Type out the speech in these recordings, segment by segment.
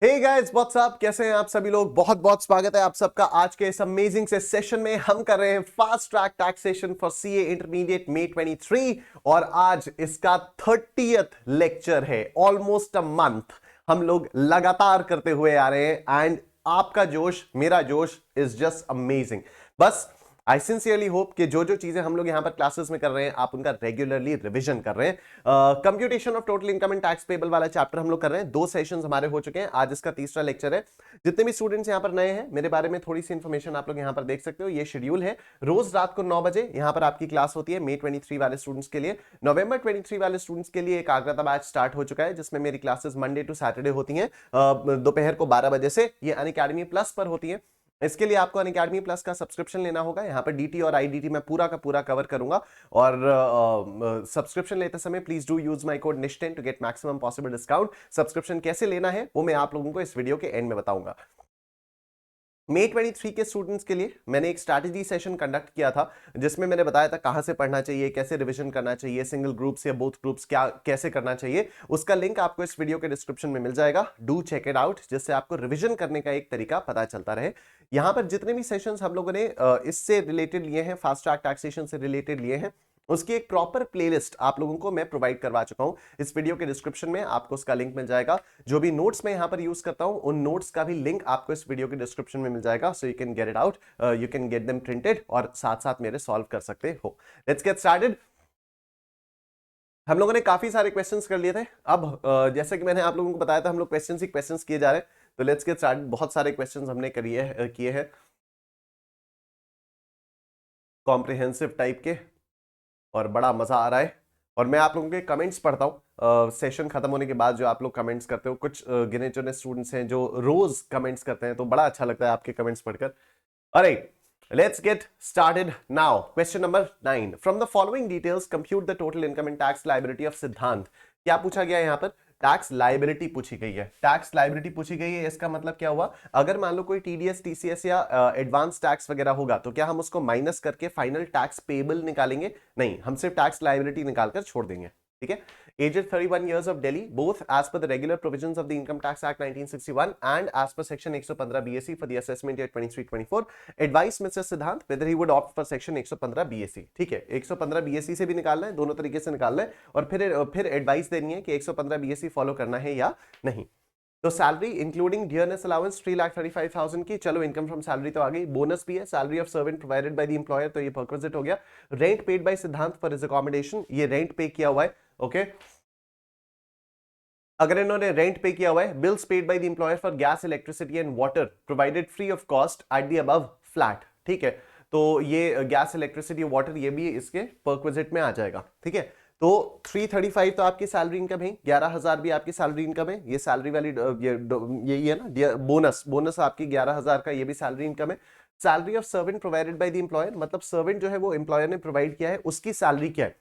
Hey guys what's up, कैसे हैं आप सभी लोग। बहुत बहुत स्वागत है आप सबका आज के इस अमेजिंग से सेशन में। हम कर रहे हैं fast track taxation for CA intermediate May 23 और आज इसका 30th लेक्चर है। ऑलमोस्ट अ मंथ हम लोग लगातार करते हुए आ रहे हैं एंड आपका जोश, मेरा जोश इज जस्ट अमेजिंग। बस आई सिंसियरली होप कि जो जो चीजें हम लोग यहां पर क्लासेस में कर रहे हैं आप उनका रेगुलरली रिवीजन कर रहे हैं। Computation of total income and tax payable वाला चैप्टर हम लोग कर रहे हैं। 2 सेशंस हमारे हो चुके हैं, आज इसका तीसरा लेक्चर है। जितने भी स्टूडेंट्स यहां पर नए हैं, मेरे बारे में थोड़ी सी इन्फॉर्मेशन आप लोग यहां पर देख सकते हो। ये शेड्यूल है, रोज रात को 9 बजे यहां पर आपकी क्लास होती है मे 23 वाले स्टूडेंट्स के लिए। नवंबर 23 वाले स्टूडेंट्स के लिए एक आगरा बैच स्टार्ट हो चुका है जिसमें मेरी क्लासेस मंडे टू सैटरडे होती हैं दोपहर को 12 बजे से। ये अनअकैडमी प्लस पर होती है। इसके लिए आपको अनअकैडमी प्लस का सब्सक्रिप्शन लेना होगा। यहाँ पर डीटी और आईडीटी मैं पूरा का पूरा कवर करूंगा और सब्सक्रिप्शन लेते समय please do use my code Nishchit to get maximum possible discount. Subscription कैसे लेना है वो मैं आप लोगों को इस वीडियो के एंड में बताऊंगा। मे 23 के स्टूडेंट्स के लिए मैंने एक स्ट्रैटेजी सेशन कंडक्ट किया था जिसमें मैंने बताया था कहां से पढ़ना चाहिए, कैसे रिवीजन करना चाहिए, सिंगल ग्रुप्स या बोथ ग्रुप्स क्या कैसे करना चाहिए। उसका लिंक आपको इस वीडियो के डिस्क्रिप्शन में मिल जाएगा। डू चेक इट आउट, जिससे आपको रिवीजन करने का एक तरीका पता चलता रहे। यहां पर जितने भी सेशंस हम लोगों ने इससे रिलेटेड लिए हैं, फास्ट ट्रैक टैक्सेशन से रिलेटेड लिए हैं, उसकी एक प्रॉपर प्लेलिस्ट आप लोगों को मैं प्रोवाइड करवा चुका हूं। इस वीडियो के डिस्क्रिप्शन में आपको उसका लिंक मिल जाएगा। जो भी नोट्स मैं यहां पर यूज करता हूं उन नोट्स का भी लिंक आपको इस वीडियो के डिस्क्रिप्शन में मिल जाएगा। So you can get it out, you can get them printed और साथ साथ मेरे सॉल्व कर सकते हो। Let's get started. हम लोगों ने काफी सारे क्वेश्चंस कर लिए थे। अब जैसे कि मैंने आप लोगों को बताया था हम लोग क्वेश्चंस ही क्वेश्चंस किए जा रहे हैं। तो लेट्स गेट स्टार्टेड। बहुत सारे क्वेश्चंस हमने किए हैं कॉम्प्रिहेंसिव टाइप के और बड़ा मजा आ रहा है। और मैं आप लोगों के कमेंट्स पढ़ता हूँ सेशन खत्म होने के बाद। जो आप लोग कमेंट्स करते हो, कुछ गिने चुने स्टूडेंट्स हैं जो रोज कमेंट्स करते हैं, तो बड़ा अच्छा लगता है आपके कमेंट्स पढ़कर। Alright, let's get started now. Question number 9. From the following details, compute the total income and tax liability of सिद्धांत। क्या पूछा गया यहाँ पर? टैक्स लाइबिलिटी पूछी गई है। टैक्स लाइबिलिटी पूछी गई है, इसका मतलब क्या हुआ? अगर मान लो कोई टीडीएस, टीसीएस या एडवांस टैक्स वगैरह होगा तो क्या हम उसको माइनस करके फाइनल टैक्स पेबल निकालेंगे? नहीं, हम सिर्फ टैक्स लाइबिलिटी निकालकर छोड़ देंगे। ठीक है। Aged 31 years of Delhi, both as per the regular provisions of the Income Tax Act 1961 and as per Section 115 BSc for the assessment year 23-24, advise Mr. Siddhant whether he would opt for Section 115 BSc। ठीक है, 115 BSc से भी निकालना है, दोनों तरीके से निकालना है और फिर एडवाइस देनी है कि 115 BSc फॉलो करना है या नहीं। तो सैलरी इंक्लूडिंग डियरनेस अलाउंस 3,35,000 की। चलो, इनकम फ्रॉम सैलरी तो आ गई। बोनस भी है, salary of servant provided by the employer, तो ये परक्विजिट हो गया। रेंट पेड बाय सिद्धांत फॉर हिज अकोमोडेशन, ये रेंट पे किया हुआ है। ओके, अगर इन्होंने रेंट पे किया हुआ है। Bills paid by the employer for gas, electricity and water provided free of cost at the above flat. ठीक है, तो ये गैस, इलेक्ट्रिसिटी, वाटर ये भी इसके परक्विजिट में आ जाएगा। ठीक है, तो 335 तो आपकी सैलरी इनकम है, 11,000 भी आपकी सैलरी इनकम है। ये सैलरी वाली यही है ना। बोनस आपकी 11,000 का, ये भी सैलरी इनकम है। Salary of servant provided by the employer, मतलब सर्वेंट जो है वो एम्प्लॉयर ने प्रोवाइड किया है, उसकी सैलरी क्या है?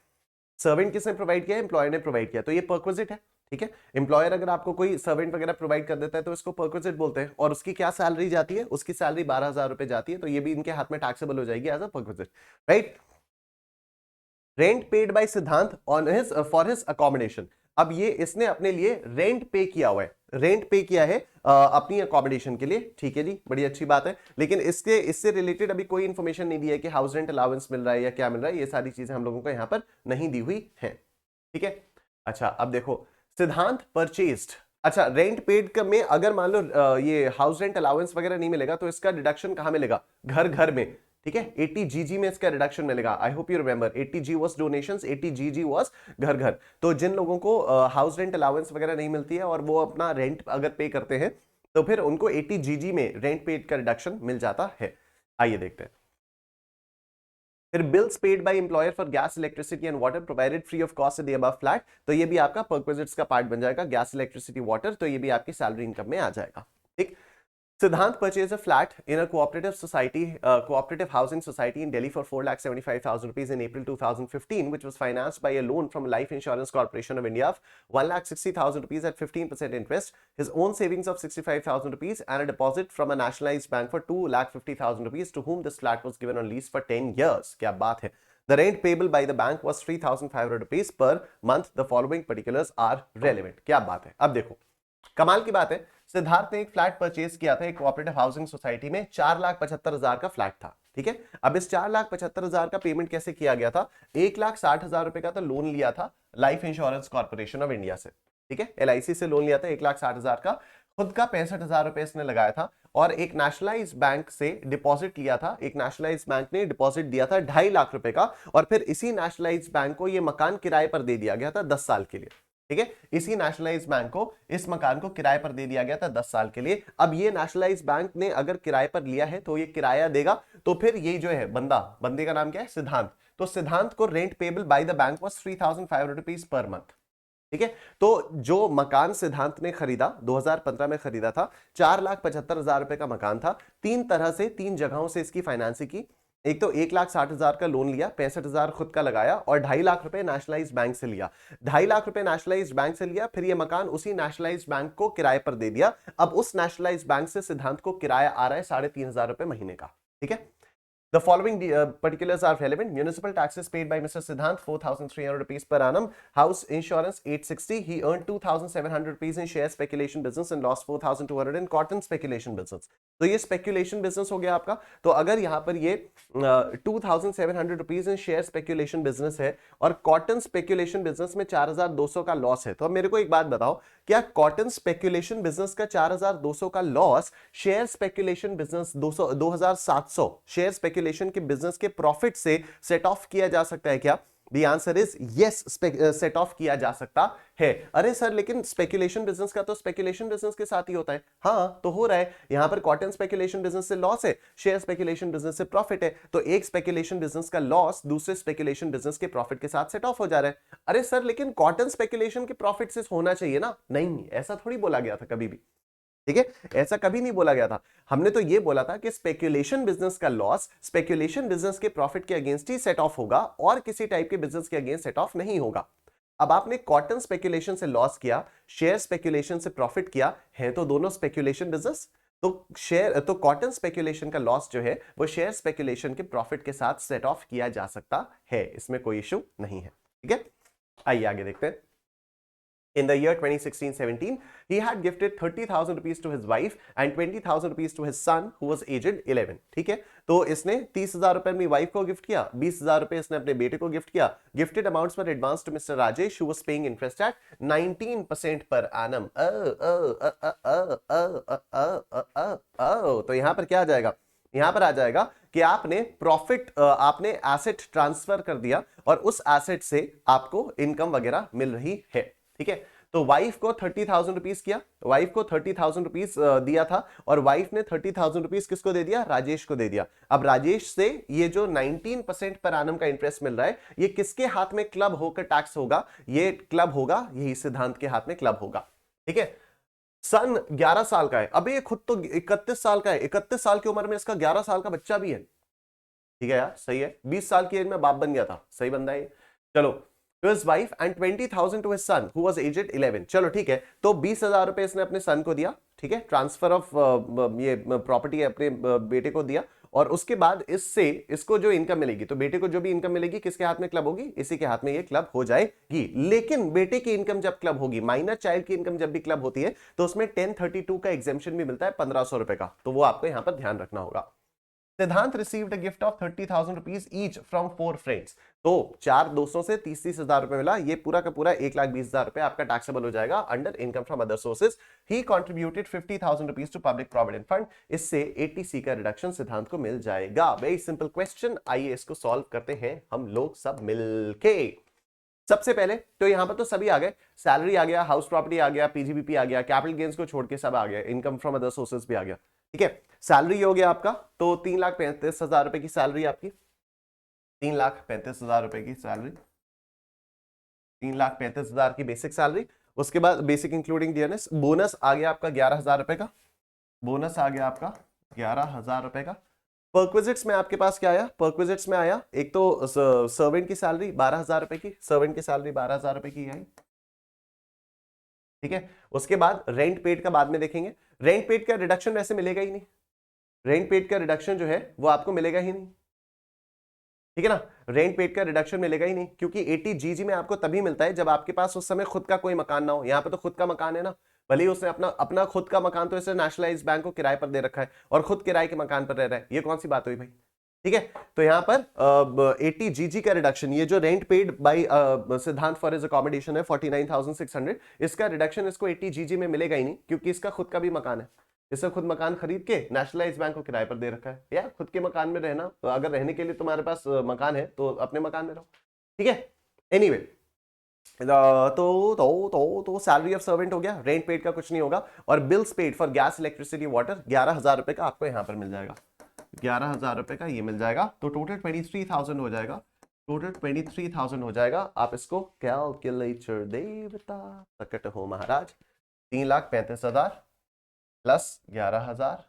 सर्वेंट किसने प्रोवाइड किया है? एम्प्लॉयर ने प्रोवाइड किया, तो ये परक्विजिट है। ठीक है, एम्प्लॉयर अगर आपको कोई सर्वेंट वगैरह प्रोवाइड कर देता है तो इसको परक्विजिट बोलते हैं। और उसकी क्या सैलरी जाती है? उसकी सैलरी 12,000 रुपए जाती है, तो ये भी इनके हाथ में टैक्सेबल हो जाएगी as a perquisite. Right. Rent paid by Siddhant on his for his accommodation. अब ये इसने अपने लिए रेंट पे किया हुआ है, रेंट पे किया है अपनी अकोमोडेशन के लिए। ठीक है जी, बड़ी अच्छी बात है। लेकिन इससे रिलेटेड अभी कोई इंफॉर्मेशन नहीं दी है कि हाउस रेंट अलाउंस मिल रहा है या क्या मिल रहा है। ये सारी चीजें हम लोगों को यहां पर नहीं दी हुई है। ठीक है। अच्छा, अब देखो, सिद्धांत परचेस्ड। अच्छा, रेंट पेड का में अगर मान लो ये हाउस रेंट अलाउंस वगैरह नहीं मिलेगा तो इसका डिडक्शन कहां मिलेगा? घर घर में। ठीक है, 80 जीजी में इसका रिडक्शन मिलेगा। I hope you remember 80 G was donations, 80 GG was घर घर। तो जिन लोगों को हाउस रेंट अलाउंस वगैरह नहीं मिलती है और वो अपना रेंट अगर पे करते हैं तो फिर उनको 80 जीजी में रेंट पेड का रिडक्शन मिल जाता है। आइए देखते हैं। फिर bills paid by employer for gas, electricity and water provided free of cost the above flat, तो ये भी आपका परक्विजिट्स का पार्ट बन जाएगा। गैस, इलेक्ट्रिसिटी, वाटर, तो ये भी आपकी सैलरी इनकम में आ जाएगा। ठीक। Siddhant purchased a flat in a cooperative society, cooperative housing society in Delhi for 4,75,000 rupees in April 2015, which was financed by a loan from Life Insurance Corporation of India of 1,60,000 rupees at 15% interest, his own savings of 65,000 rupees, and a deposit from a nationalized bank for 2,50,000 rupees, to whom this flat was given on lease for 10 years. क्या बात है? The rent payable by the bank was 3,500 rupees per month. The following particulars are relevant. क्या बात है? अब देखो, कमाल की बात है। सिद्धार्थ ने एक फ्लैट परचेज किया था एक कोऑपरेटिव हाउसिंग सोसाइटी में, 4,75,000 का फ्लैट था, ठीक है। अब इस 4,75,000 का पेमेंट कैसे किया गया था? 1,60,000 रुपए का तो लोन लिया था life insurance corporation of India से, ठीक है, LIC से लोन लिया था 1,60,000 का, खुद का 65,000 रुपए इसने लगाया था, और एक नेशनलाइज बैंक से डिपॉजिट लिया था, एक नेशनलाइज बैंक ने डिपॉजिट दिया था 2.5 लाख रुपए का, और फिर इसी नेशनलाइज बैंक को ये मकान किराए पर दे दिया गया था 10 साल के लिए, ठीक है। इसी नेशनलाइज बैंक को इस मकान को किराए पर दे दिया गया था 10 साल के लिए। अब ये नेशनलाइज बैंक ने अगर किराए पर लिया है तो ये किराया देगा, तो फिर ये जो है बंदे का नाम क्या है? सिद्धांत। तो सिद्धांत को rent payable by the bank was 3,500 rupees per month, ठीक है। तो जो मकान सिद्धांत ने खरीदा 2015 में खरीदा था, 4,75,000 रुपए का मकान था, तीन तरह से, तीन जगहों से इसकी फाइनेंसिंग की। एक तो 1,60,000 का लोन लिया, 65,000 खुद का लगाया, और 2.5 लाख रुपए नेशनलाइज बैंक से लिया, 2.5 लाख रुपए नेशनलाइज बैंक से लिया, फिर ये मकान उसी नेशनलाइज बैंक को किराए पर दे दिया। अब उस नेशनलाइज बैंक से सिद्धांत को किराया आ रहा है 3,500 रुपए महीने का, ठीक है। The following particulars are relevant. Municipal taxes paid by Mr. Siddhant 4,300 rupees per annum. House insurance 860. He earned 2,700 rupees in share speculation business and lost 4,200 in cotton speculation business. तो ये स्पेक्यूलेशन बिजनेस हो गया आपका। तो अगर यहाँ पर ये 2,700 rupees in share speculation business है और कॉटन स्पेक्यूलेशन बिजनेस में 4,200 का लॉस है, तो अब मेरे को एक बात बताओ, क्या कॉटन स्पेक्यूलेशन बिजनेस का 4,200 का loss share speculation business 2,700 share speculation के बिजनेस के प्रॉफिट से सेट ऑफ किया जा सकता है क्या? The answer is yes, set of किया जा सकता है। अरे सर, लेकिन स्पेक्यूलेशन बिजनेस का तो स्पेक्यूलेशन बिजनेस के साथ ही होता है। हाँ, तो हो रहा है यहां पर कॉटन स्पेक्यूलेशन बिजनेस से लॉस है, शेयर स्पेक्यूलेशन बिजनेस से प्रॉफिट है, तो एक स्पेक्यूलेशन बिजनेस का लॉस दूसरे स्पेक्यूलेशन बिजनेस के प्रॉफिट के साथ सेट ऑफ हो जा रहा है। अरे सर, लेकिन कॉटन स्पेक्यूलेशन के प्रॉफिट से होना चाहिए ना? नहीं, ऐसा थोड़ी बोला गया था कभी भी, ठीक है, ऐसा कभी नहीं बोला गया था। हमने तो ये बोला था कि स्पेक्यूलेशन बिजनेस का लॉस स्पेक्यूलेशन बिजनेस के प्रॉफिट के अगेंस्ट ही सेट ऑफ होगा और किसी टाइप के बिजनेस के अगेंस्ट सेट ऑफ नहीं होगा। अब आपने कॉटन स्पेक्यूलेशन से लॉस किया, शेयर स्पेक्यूलेशन से प्रॉफिट किया, है तो दोनों स्पेक्यूलेशन बिजनेस। तो कॉटन स्पेक्यूलेशन का लॉस जो है वो शेयर स्पेक्यूलेशन के प्रॉफिट के साथ सेट ऑफ किया जा सकता है, इसमें कोई इशू नहीं है, ठीक है। आइए आगे देखते हैं। In the year 2016-17, he had gifted 30,000 rupees to his wife and 20,000 rupees to his son who was aged 11. ठीक है, तो इसने 30,000 रुपए अपनी वाइफ को गिफ्ट किया, 20,000 रुपए इसने अपने बेटे को गिफ्ट किया। Gifted amounts were advance to mister Rajesh who was paying interest at 19% per annum. तो यहां पर क्या आ जाएगा? यहां पर आ जाएगा कि आपने प्रॉफिट, आपने एसेट ट्रांसफर कर दिया और उस एसेट से आपको इनकम वगैरह मिल रही है, ठीक है। तो वाइफ को 30,000 रुपीज किया, वाइफ को 30,000 रुपीज दिया था और वाइफ ने 30,000 रुपीज किसको दे दिया? राजेश को दे दिया। अब राजेश से ये जो 19% पर आनम का इंटरेस्ट मिल रहा है, ये किसके हाथ में क्लब होकर टैक्स होगा? ये क्लब होगा, यही सिद्धांत के हाथ में क्लब होगा, ठीक है। सन 11 साल का है, अबे ये खुद तो 31 साल का है, 31 साल की उम्र में इसका 11 साल का बच्चा भी है, ठीक है यार, सही है। 20 साल की एज में बाप बन गया था, सही बंदा है। चलो, to his wife and 20,000 to his son who was aged 11. चलो ठीक है, तो 20,000 रुपए इसने अपने सन को दिया, ठीक है, ट्रांसफर ऑफ ये प्रॉपर्टी अपने बेटे को दिया, और उसके बाद इससे इसको जो इनकम मिलेगी, तो बेटे को जो भी इनकम मिलेगी किसके हाथ में क्लब होगी? इसी के हाथ में ये क्लब हो जाएगी। लेकिन बेटे की इनकम जब क्लब होगी, माइनर चाइल्ड की इनकम जब भी क्लब होती है, तो उसमें 1032 का एग्जेम्पशन भी मिलता है 1,500 रुपए का, तो वो आपको यहां पर ध्यान रखना होगा। सिद्धांत received a gift of 30,000 rupees each from 4 friends. तो 4 दोस्तों से 30,000 रुपए मिला, ये पूरा का पूरा 1,20,000 रुपए आपका टैक्सेबल हो जाएगा under income from other sources. He contributed 50,000 rupees to public provident fund. इससे 80C का रिडक्शन सिद्धांत को मिल जाएगा। वेरी सिंपल क्वेश्चन, आइए इसको सॉल्व करते हैं हम लोग सब मिलके। सबसे पहले तो यहां पर तो सभी आ गए, सैलरी आ गया, हाउस प्रॉपर्टी आ गया, पीजीबीपी आ गया, कैपिटल गेन्स को छोड़ के सब आ गया, इनकम फ्रॉम अदर सोर्सेज भी आ गया, ठीक है। सैलरी हो गया आपका, तो 3,35,000 रुपए की सैलरी आपकी, 3,35,000 रुपए की सैलरी, 3,35,000 की बेसिक सैलरी। उसके बाद बेसिक इंक्लूडिंग डीएनएस, बोनस आ गया आपका 11,000 रुपए का, बोनस आ गया आपका 11,000 रुपए का। परक्विजिट्स में आपके पास क्या आया? परक्विजिट्स में आया एक तो सर्वेंट की सैलरी 12,000 रुपए की, सर्वेंट की सैलरी 12,000 रुपए की आई, ठीक है। उसके बाद रेंट पेड का बाद में देखेंगे, रेंट पेड का रिडक्शन वैसे मिलेगा ही नहीं, रेंट पेड का रिडक्शन जो है वो आपको मिलेगा ही नहीं, ठीक है ना। रेंट पेड का रिडक्शन मिलेगा ही नहीं, क्योंकि 80 GG में आपको तभी मिलता है जब आपके पास उस समय खुद का कोई मकान ना हो। यहां पे तो खुद का मकान है ना, भले ही उसने अपना अपना खुद का मकान तो ऐसे नेशनलाइज्ड बैंक को किराए पर दे रखा है और खुद किराए के मकान पर रह रहा है, ये कौन सी बात हुई भाई? ठीक है, तो यहां पर 80 जीजी का रिडक्शन, ये जो रेंट पेड बाय सिद्धांत फॉर हिज अकोमोडेशन है 49,600, इसका रिडक्शन इसको 80 जीजी में मिलेगा ही नहीं, क्योंकि इसका खुद का भी मकान है। इससे खुद मकान खरीद के नेशनलाइज बैंक को किराए पर दे रखा है, या खुद के मकान में रहना, तो अगर रहने के लिए तुम्हारे पास मकान है तो अपने मकान में रहो। ठीक है, एनीवे तो सैलरी ऑफ सर्वेंट हो गया, रेंट पेड का कुछ नहीं होगा, और bills paid for gas electricity water 11,000 रुपए का आपको यहां पर मिल जाएगा, 11,000 रुपए का ये मिल जाएगा, तो टोटल 23,000 हो जाएगा, टोटल 23,000 हो जाएगा। आप इसको कैलकुलेटर दे बता सकट हो महाराज, 3,35,000 प्लस 11,000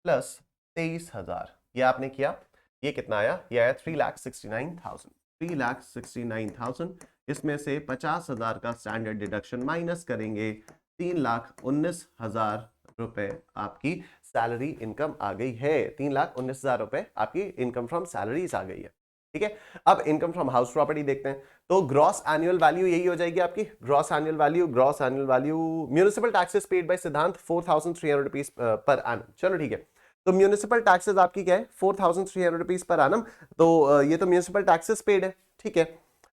प्लस 23,000, ये आपने किया, ये कितना आया? ये आया 3,69,000, 3,69,000। इसमें से 50,000 का स्टैंडर्ड डिडक्शन माइनस करेंगे, 3,19,000 रुपए आपकी सैलरी इनकम आ गई है, 3,19,000 रुपए आपकी इनकम फ्रॉम सैलरीज आ गई है। ठीक है, अब इनकम फ्रॉम हाउस प्रॉपर्टी देखते हैं, तो ग्रॉस एनुअल वैल्यू यही हो जाएगी आपकी, gross annual value, gross annual value municipal taxes paid by सिद्धांत 4,300 रुपीज पर एनम। चलो ठीक है, तो म्यूनिसिपल टैक्सेस आपकी क्या है? 4,300 रुपीज पर एनम, तो ये तो म्यूनिसिपल टैक्सेस पेड है। ठीक है,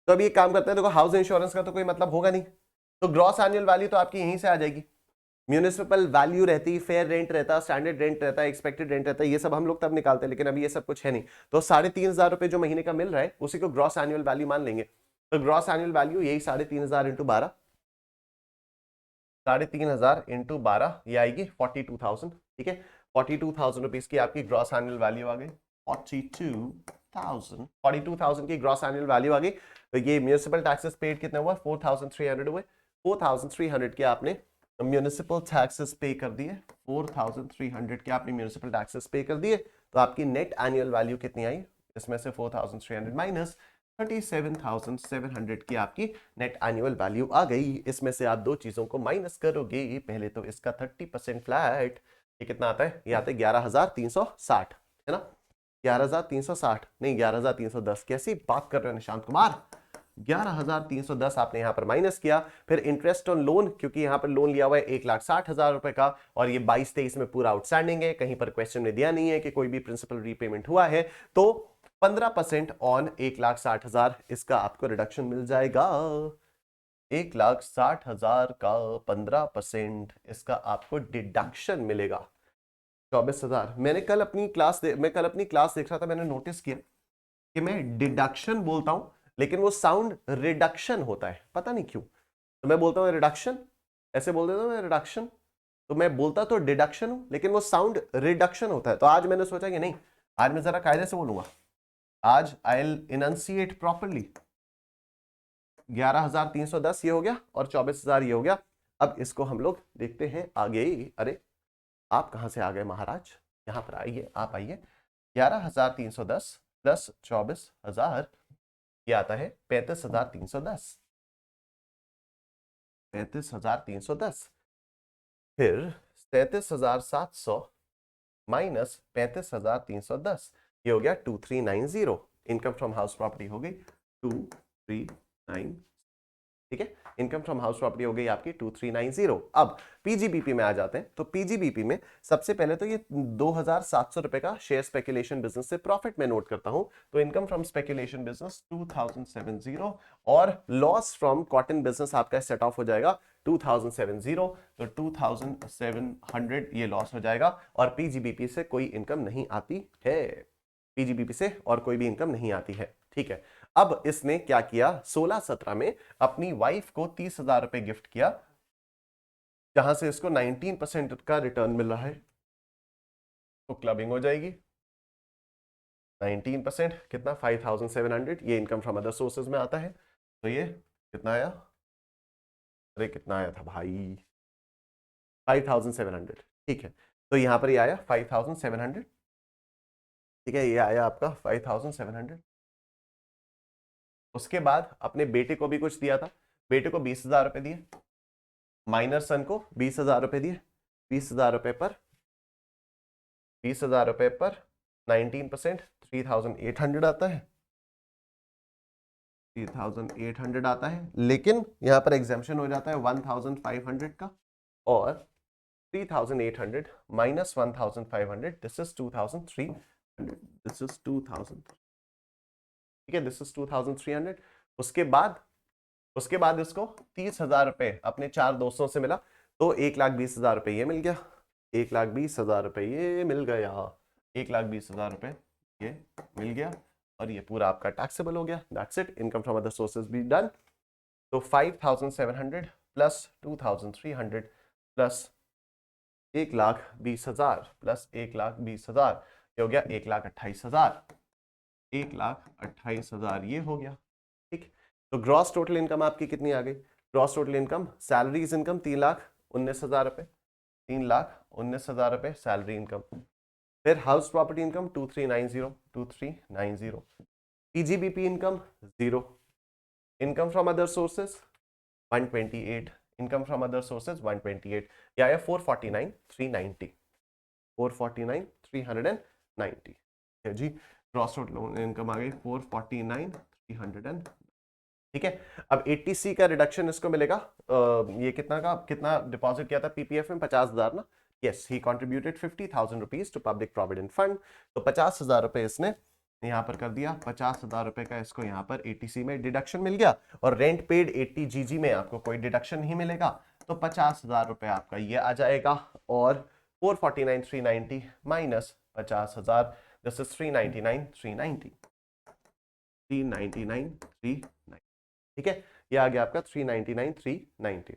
तो अभी एक काम करते हैं, देखो हाउस इंश्योरेंस का तो कोई मतलब होगा नहीं, तो ग्रॉस एनुअल वैल्यू तो आपकी यहीं से आ जाएगी, म्यूनिसिपल वैल्यू रहती, फेयर रेंट रहता, स्टैंडर्ड रेंट रहता, एक्सपेक्टेड रेंट रहता है, ये सब हम लोग तब निकालते हैं, लेकिन अभी ये सब कुछ है नहीं, तो 3,500 रुपए जो महीने का मिल रहा है उसी को ग्रॉस एनुअल वैल्यू मान लेंगे, तो ग्रॉस एनुअल वैल्यू यही 3,500 इंटू 12, 3,500 इंटू 12 ये आएगी 42,000। ठीक है, 42,000 रुपीज की आपकी ग्रॉस एनुअल वैल्यू आ गई, 42,000 की ग्रॉस एनुअल वैल्यू आ गई। तो ये म्यूनिसिपल टैक्सेस पेड कितने हुआ? 4,300 हुए, 4,300 के आपने म्यूनिसिपल टैक्सेस पे कर दिए, 4,300 के आपने म्यूनिसिपल टैक्सेस पे कर दिए, तो आपकी नेट एनुअल वैल्यू कितनी आई? इसमें से 4,300 माइनस 37,700 की आपकी नेट एनुअल वैल्यू आ गई। इसमें से आप दो चीजों को माइनस करोगे, पहले तो इसका 30% फ्लैट, ये कितना आता है? ये आता है 11,360, है ना, 11,360 नहीं 11,310, कैसी बात कर रहे हो निशांत कुमार, 11,310 आपने यहां पर माइनस किया, फिर इंटरेस्ट ऑन लोन, क्योंकि यहां पर लोन लिया हुआ है 1,60,000 रुपए का, और ये 22-23 में पूरा आउटस्टैंडिंग है, कहीं पर क्वेश्चन में दिया नहीं है कि कोई भी प्रिंसिपल रीपेमेंट हुआ है, तो 15% ऑन 1,60,000 इसका आपको रिडक्शन मिल जाएगा, 1,60,000 का 15% इसका आपको डिडक्शन मिलेगा, 24,000। मैं कल अपनी क्लास देख रहा था, मैंने नोटिस किया कि मैं डिडक्शन बोलता हूं लेकिन वो साउंड रिडक्शन होता है, पता नहीं क्यों, तो मैं बोलता हूं रिडक्शन, ऐसे बोल देता हूं रिडक्शन, तो मैं बोलता तो डिडक्शन हूं लेकिन वो साउंड रिडक्शन होता है। तो आज मैंने सोचा कि नहीं, आज मैं जरा कायदे से बोलूंगा, आज आई विल इनंसिएट प्रॉपरली। 11,310 ये हो गया और 24,000 ये हो गया। अब इसको हम लोग देखते हैं आगे। अरे आप कहां से आ गए महाराज, यहां पर आइए, आप आइए। 11,310 प्लस 24,000 ये आता है 35,310, 35,310, फिर 37,700 माइनस 35,310, ये हो गया 2390। इनकम फ्रॉम हाउस प्रॉपर्टी हो गई 239, ठीक है, इनकम फ्रॉम हाउस प्रॉपर्टी हो गई आपकी 2390। अब पीजीबीपी में आ जाते हैं, तो पीजीबीपी में सबसे पहले तो ये 2,700 रुपए का शेयर स्पेकुलेशन बिजनेस से प्रॉफिट में नोट करता हूं, तो इनकम फ्रॉम स्पेकुलेशन बिजनेस 2,070, और लॉस फ्रॉम कॉटन बिजनेस आपका सेट ऑफ हो जाएगा 2,070, तो 2,700 ये लॉस हो जाएगा, और पीजीबीपी से कोई इनकम नहीं आती है, पीजीबीपी से और कोई भी इनकम नहीं आती है। ठीक है, अब इसने क्या किया, 16-17 में अपनी वाइफ को 30,000 रुपए गिफ्ट किया, जहां से इसको 19% का रिटर्न मिल रहा है, तो क्लबिंग हो जाएगी 19%, कितना 5,700, ये इनकम फ्रॉम अदर सोर्सेज में आता है, तो ये कितना आया, अरे कितना आया था भाई, 5,700। ठीक है, तो यहां पर ये आया 5,700, ठीक है, ये आया आपका 5,700। उसके बाद अपने बेटे को भी कुछ दिया था, बेटे को 20,000 रुपए दिए, माइनर सन को 20,000 रुपए दिए, 20,000 रुपए पर 20,000 रुपए पर 19%, 3,800 आता है, 3,800 आता है, लेकिन यहां पर एग्जाम्पशन हो जाता है 1,500 का, और 3,800 minus 1,500, this is 2,300, this is 2,000, ठीक है, दिस इज 2,300। उसके बाद इसको 30,000 रुपए अपने 4 दोस्तों से मिला, तो 1,20,000 रुपए ये मिल गया, 1,20,000 रुपए ये मिल गया, 1,20,000 रुपए ये मिल गया, और ये पूरा आपका टैक्सेबल हो गया। That's it, income from other sources भी डन। तो 5,700 प्लस 2,300 प्लस 1,20,000 प्लस 1,20,000, ये हो गया 1,28,000, 1,28,000 ये हो गया, ठीक। तो ग्रॉस टोटल इनकम आपकी कितनी आ गई? Gross total income, salaries income 3,19,000 रुपए, 3,19,000 रुपए सैलरी इनकम। फिर house property income 2,390, PGBP income 0, income from other sources 128, income from other sources 128, या 449,390, 449,390 है जी। ग्रॉस टोटल इनकम आ गई 449,390, ठीक है। अब 80C का रिडक्शन इसको मिलेगा, ये कितना डिपॉजिट किया था पीपीएफ में? 50,000 ना। Yes, he contributed 50,000 rupees to public provident fund, तो 50,000 रुपए इसने यहां पर कर दिया, 50,000 रुपए का इसको यहां पर 80C में डिडक्शन मिल गया, और रेंट पेड 80GG में आपको कोई डिडक्शन नहीं मिलेगा, तो 50,000 रुपए आपका ये आ जाएगा, और 449,390 माइनस 50,000, दिस इज 399,390, 399,390, ठीक है, ये आ गया आपका 399,390।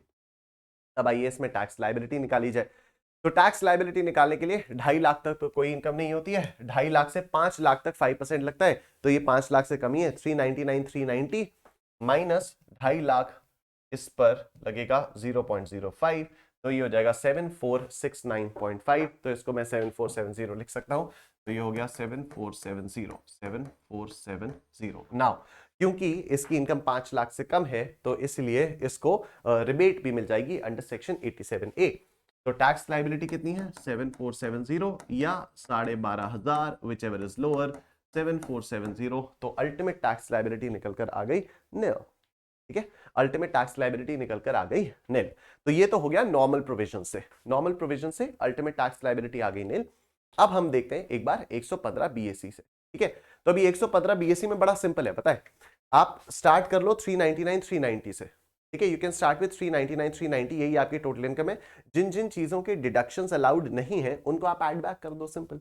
अब आइए इसमें टैक्स लायबिलिटी निकाली जाए। तो टैक्स लायबिलिटी निकालने के लिए 2.5 लाख तक तो कोई इनकम नहीं होती है, 2.5 लाख से 5 लाख तक 5% लगता है, तो ये 5 लाख से कम ही है, 399,390 माइनस 2.5 लाख, इस पर लगेगा 0.05, तो ये हो जाएगा 7469.5, तो इसको मैं 7470 लिख सकता हूं, तो ये हो गया 7470। नाउ क्योंकि इसकी इनकम 5 लाख से कम है, तो इसलिए इसको रिबेट भी मिल जाएगी अंडर सेक्शन 87A। तो टैक्स लायबिलिटी कितनी है? 7470 या 12,500, विच एवर इज लोअर, 7470, तो अल्टीमेट टैक्स लायबिलिटी निकलकर आ गई निल, ठीक है, अल्टीमेट टैक्स लायबिलिटी निकलकर आ गई निल। तो ये तो हो गया नॉर्मल प्रोविजन से, नॉर्मल प्रोविजन से अल्टीमेट टैक्स लायबिलिटी आ गई निल। अब हम देखते हैं एक बार 115 बीएससी से, ठीक है। तो अभी 115 बीएससी में बड़ा सिंपल है, पता है, आप स्टार्ट कर लो 399,390 से, ठीक है, यू कैन स्टार्ट विद 399,390, यही आपकी टोटल इनकम है। जिन जिन चीजों के डिडक्शंस अलाउड नहीं है उनको आप ऐड बैक कर दो, सिंपल।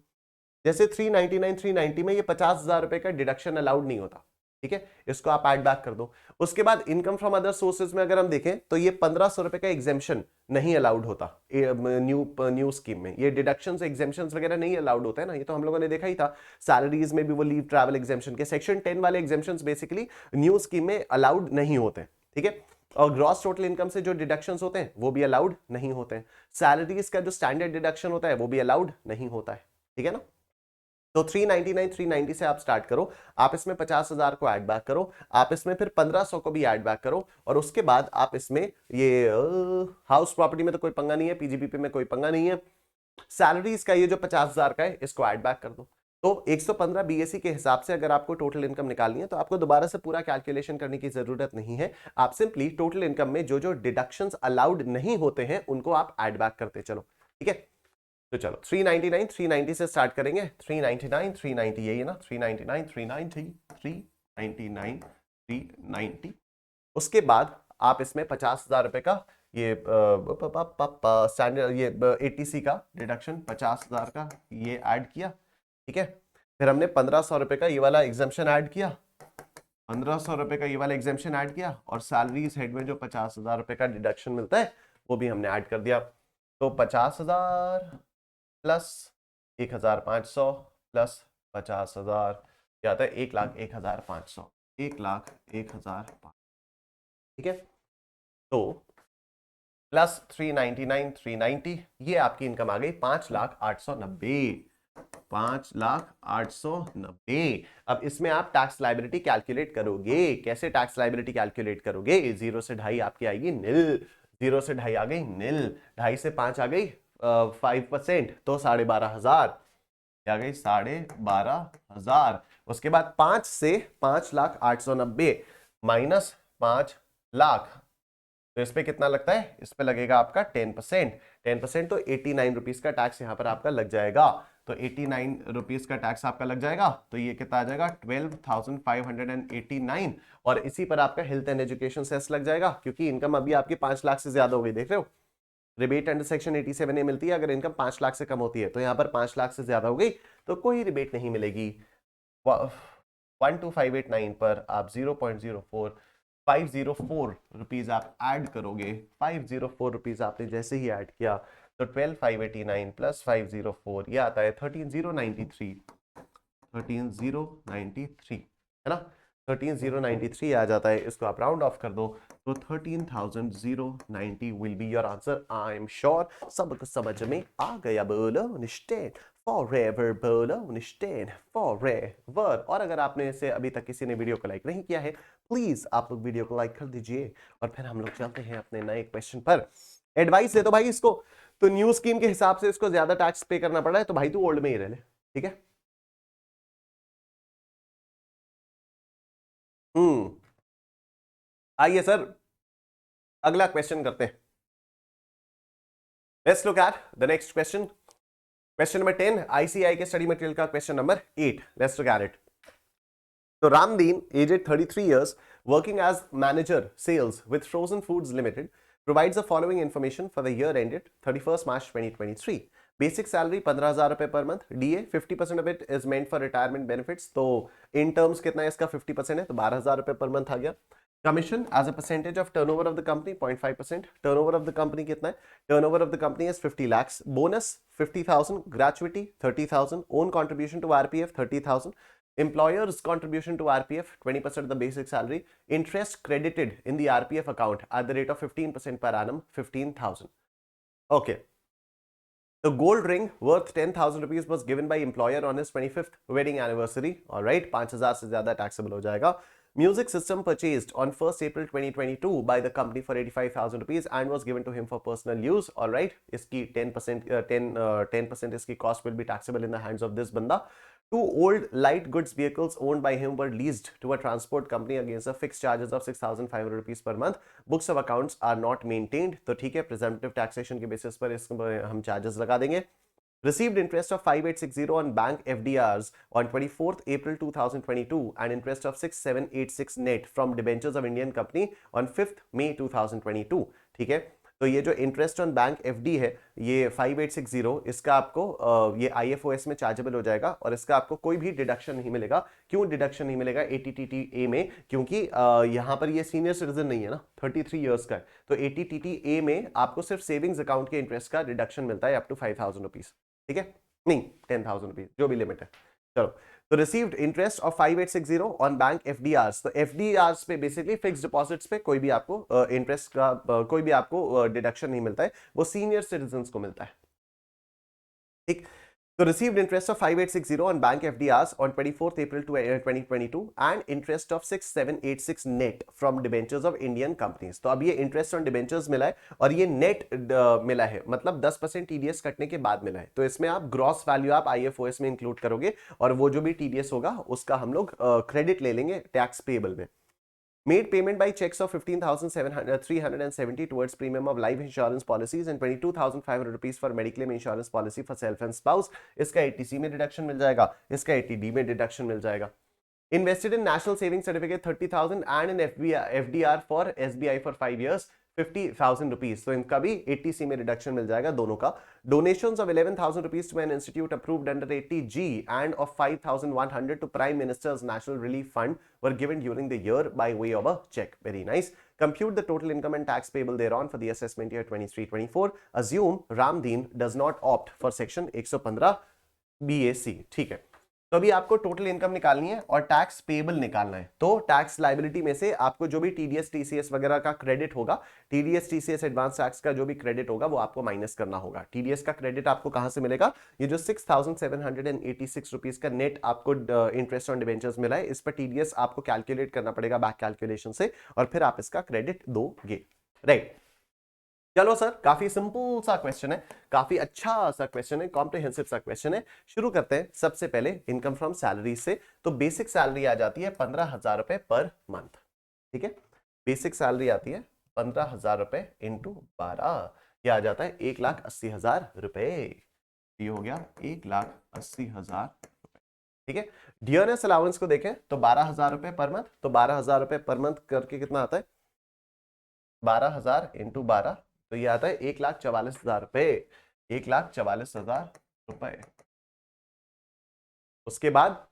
जैसे 399,390 में ये 50,000 रुपए का डिडक्शन अलाउड नहीं होता, ठीक है, इसको आप ऐड बैक कर दो। उसके बाद इनकम फ्रॉम अदर सोर्सेज में अगर हम देखें तो ये 1,500 रुपए का एग्जेम्पशन नहीं अलाउड होता न्यू स्कीम में, ये डिडक्शंस एग्जेम्पशंस वगैरह नहीं अलाउड होता है ना, ये तो हम लोगों ने देखा ही था। सैलरीज में भी वो लीव ट्रैवल एग्जेम्पशन के सेक्शन 10 वाले एग्जेम्पशंस बेसिकली न्यू स्कीम में अलाउड नहीं होते, ठीक है। और ग्रॉस टोटल इनकम से जो डिडक्शंस होते हैं वो भी अलाउड नहीं होते हैं। सैलरीज का जो स्टैंडर्ड डिडक्शन होता है वो भी अलाउड नहीं होता है, ठीक है ना। तो 399,390 से आप स्टार्ट करो, आप इसमें 50,000 को ऐड बैक करो, आप इसमें फिर 1,500 को भी ऐड बैक करो, और उसके बाद आप इसमें ये हाउस प्रॉपर्टी में तो कोई पंगा नहीं है, पीजीबीपी में कोई पंगा नहीं है, सैलरीज का ये जो 50,000 का है इसको ऐड बैक कर दो। तो 115 बीएससी के हिसाब से अगर आपको टोटल इनकम निकालनी है तो आपको दोबारा से पूरा कैलकुलेशन करने की जरूरत नहीं है, आप सिंपली टोटल इनकम में जो जो डिडक्शंस अलाउड नहीं होते हैं उनको आप ऐड बैक करते चलो, ठीक है। तो चलो 399 390 से स्टार्ट करेंगे, 399 390 यही है ना, 399 390 399 390। उसके बाद आप इसमें 50,000 रुपए का ये स्टैंडर्ड ये 80C का डिडक्शन 50,000 का ये ऐड किया, ठीक है। फिर हमने 1,500 रुपए का ये वाला एग्जाम्पशन ऐड किया, 1,500 रुपए का ये वाला एग्जाम्पशन ऐड किया, और सैलरीज हेड में जो 50,000 रुपए का डिडक्शन मिलता है वो भी हमने ऐड कर दिया। तो 50,000 प्लस 1,500 प्लस 50,000 क्या आता है? 1,01,500, 1,01,500, ठीक है। तो प्लस 399,390, ये आपकी इनकम आ गई 5,08,90, 5,08,90। अब इसमें आप टैक्स लायबिलिटी कैलकुलेट करोगे, कैसे टैक्स लायबिलिटी कैलकुलेट करोगे? 0 से 2.5 आपकी आएगी निल, 0 से 2.5 आ गई निल, 2.5 से 5 आ गई 5%, तो 12,500 आ गई, 12,500। उसके बाद 5 से 5,08,90 माइनस 5 लाख, तो इस पे कितना लगता है, इस पे लगेगा आपका 10%। 10% तो 89 रुपीज का टैक्स यहाँ पर आपका लग जाएगा। तो 89 रुपीज का टैक्स आपका लग जाएगा, तो ये कितना आ जाएगा 12,589। और इसी पर आपका हेल्थ एंड एजुकेशन सेस लग जाएगा, क्योंकि इनकम अभी आपकी 5 लाख से ज्यादा हो गई, देख रहे हो। रिबेट अंडर सेक्शन 87 ए मिलती है अगर इनकम 5 लाख से कम होती है, तो यहाँ पर 5 लाख से ज्यादा हो गई तो कोई रिबेट नहीं मिलेगी। 12,589 पर आप 504 रुपीज आप ऐड करोगे। 504 रुपीज आपने जैसे ही ऐड किया तो 12,589 प्लस 504 ये आता है 13,093। 13,093 है ना, 13,093 आ जाता है। इसको आप राउंड ऑफ कर दो तो 13,090 will be your answer. I am sure सबको समझ में आ गया। बोलो निश्चय फॉरएवर, बोलो निश्चय फॉरएवर। और अगर आपने इसे अभी तक किसी ने वीडियो को लाइक नहीं किया है, प्लीज आप लोग वीडियो को लाइक कर दीजिए और फिर हम लोग चलते हैं अपने नए क्वेश्चन पर। एडवाइस दे तो भाई इसको, तो न्यू स्कीम के हिसाब से इसको ज्यादा टैक्स पे करना पड़ रहा है, तो भाई तू ओल्ड में ही रह ले, ठीक है। आइए सर अगला क्वेश्चन करते हैं। Let's look at the next question. Question number 10 ICI के स्टडी मटेरियल का question number 8। Let's look at it. So Ramdeen, aged 33 years, working as manager sales with Frozen Foods Limited, provides the following information for the year ended 31st March 2023. Basic salary 15,000 रुपए per month. DA 50% of it is meant for retirement benefits. तो in terms कितना है इसका 50% है, तो 12,000 रुपए per month आ गया। Commission as a percentage of turnover of the company 0.5%. Turnover of the company कितना है? Turnover of the company is 50 lakhs. Bonus 50,000. Gratuity 30,000. Own contribution to RPF 30,000. Employer's contribution to RPF 20% of the basic salary. Interest credited in the RPF account at the rate of 15% per annum 15,000. Okay. The gold ring worth 10,000 rupees was given by employer on his 25th wedding anniversary. All right, 5,000 से ज्यादा taxable हो जाएगा. Music system purchased on 1st April 2022 by the company for 85,000 rupees and was given to him for personal use. All right, इसकी 10% इसकी cost will be taxable in the hands of this बंदा. 2 old light goods vehicles owned by him were leased to a transport company against a fixed charges of 6,500 rupees per month. Books of accounts are not maintained. तो ठीक है, presumptive taxation के basis पर इस हम charges लगा देंगे. Received interest of 5,860 on bank FDRs on 24th April 2022 and interest of 6,786 net from debentures of Indian company on 5th May 2022. ठीक है, तो ये जो इंटरेस्ट ऑन बैंक एफडी है ये 5860, इसका आपको ये आईएफओएस में चार्जेबल हो जाएगा और इसका आपको कोई भी डिडक्शन नहीं मिलेगा। क्यों डिडक्शन नहीं मिलेगा एटीटीटीए में? क्योंकि यहाँ पर ये सीनियर सिटीजन नहीं है ना, 33 इयर्स का है, तो एटीटीटीए में आपको सिर्फ सेविंग्स अकाउंट के इंटरेस्ट का डिडक्शन मिलता है अप टू 5,000 रुपीज, ठीक है, नहीं 10,000 रुपीज जो भी लिमिट है। चलो, तो received interest of 5860 on bank FDRs. तो एफडीआरस पे बेसिकली फिक्स डिपॉजिट्स पे कोई भी आपको इंटरेस्ट का कोई भी आपको डिडक्शन नहीं मिलता है, वो सीनियर सिटीजन्स को मिलता है, ठीक। तो received interest of 5,860 on bank FDRs on 24th April 2022 and interest of 6,786 net from debentures of Indian companies. तो अब ये interest on debentures मिला है और ये net मिला है, मतलब 10% TDS कटने के बाद मिला है। तो इसमें आप ग्रॉस वैल्यू आप IFOS में इंक्लूड करोगे और वो जो भी TDS होगा उसका हम लोग क्रेडिट ले लेंगे टैक्स पेबल में। Made payment by checks of 15,370 towards premium of life insurance policies and 22,500 rupees for mediclaim insurance policy for self and spouse. इसका 80C में डिडक्शन मिल जाएगा, इसका 80D में डिडक्शन मिल जाएगा। Invested in national savings certificate 30,000 and in FDR for SBI for 5 years 50,000 rupees. तो इनका भी 80C में रिडक्शन मिल जाएगा दोनों का। Donations of 11,000 rupees to an institute approved under 80G and of 5,100 to Prime Minister's National Relief Fund were given during the year by way of a check. Very nice. Compute the total income and tax payable thereon for the assessment year 23-24. Assume Ramdeen does not opt for section 115 BAC. ठीक है, तो अभी आपको total income निकालनी है और tax payable निकालना है। तो टैक्स लायबिलिटी में से आपको जो भी टीडीएस टीसीएस वगैरह का क्रेडिट होगा, टीडीएस टीसीएस एडवांस टैक्स का जो भी क्रेडिट होगा वो आपको माइनस करना होगा। टीडीएस का क्रेडिट आपको कहां से मिलेगा? ये जो 6,786 रुपीज का नेट आपको इंटरेस्ट ऑन डिबेंचर्स मिला है, इस पर टीडीएस आपको कैलकुलेट करना पड़ेगा बैक कैलकुलेशन से और फिर आप इसका क्रेडिट दोगे, राइट। चलो सर, काफी सिंपल सा क्वेश्चन है, काफी अच्छा सा क्वेश्चन है, कॉम्प्रिहेंसिव सा क्वेश्चन है। शुरू करते हैं सबसे पहले इनकम फ्रॉम सैलरी से। तो बेसिक सैलरी आ जाती है 15,000 रुपए पर मंथ, ठीक है, बेसिक सैलरी आती है 15,000 रुपए इंटू 12, ये आ जाता है 1,80,000 रुपए। ये हो गया 1,80,000 रुपए। ठीक है, डियरनेस अलाउंस को देखें तो 12,000 रुपए पर मंथ, तो 12,000 रुपए पर मंथ करके कितना आता है, 12,000 इंटू 12, तो ये आता है 1,44,000 रुपए, 1,44,000 रुपए। उसके बाद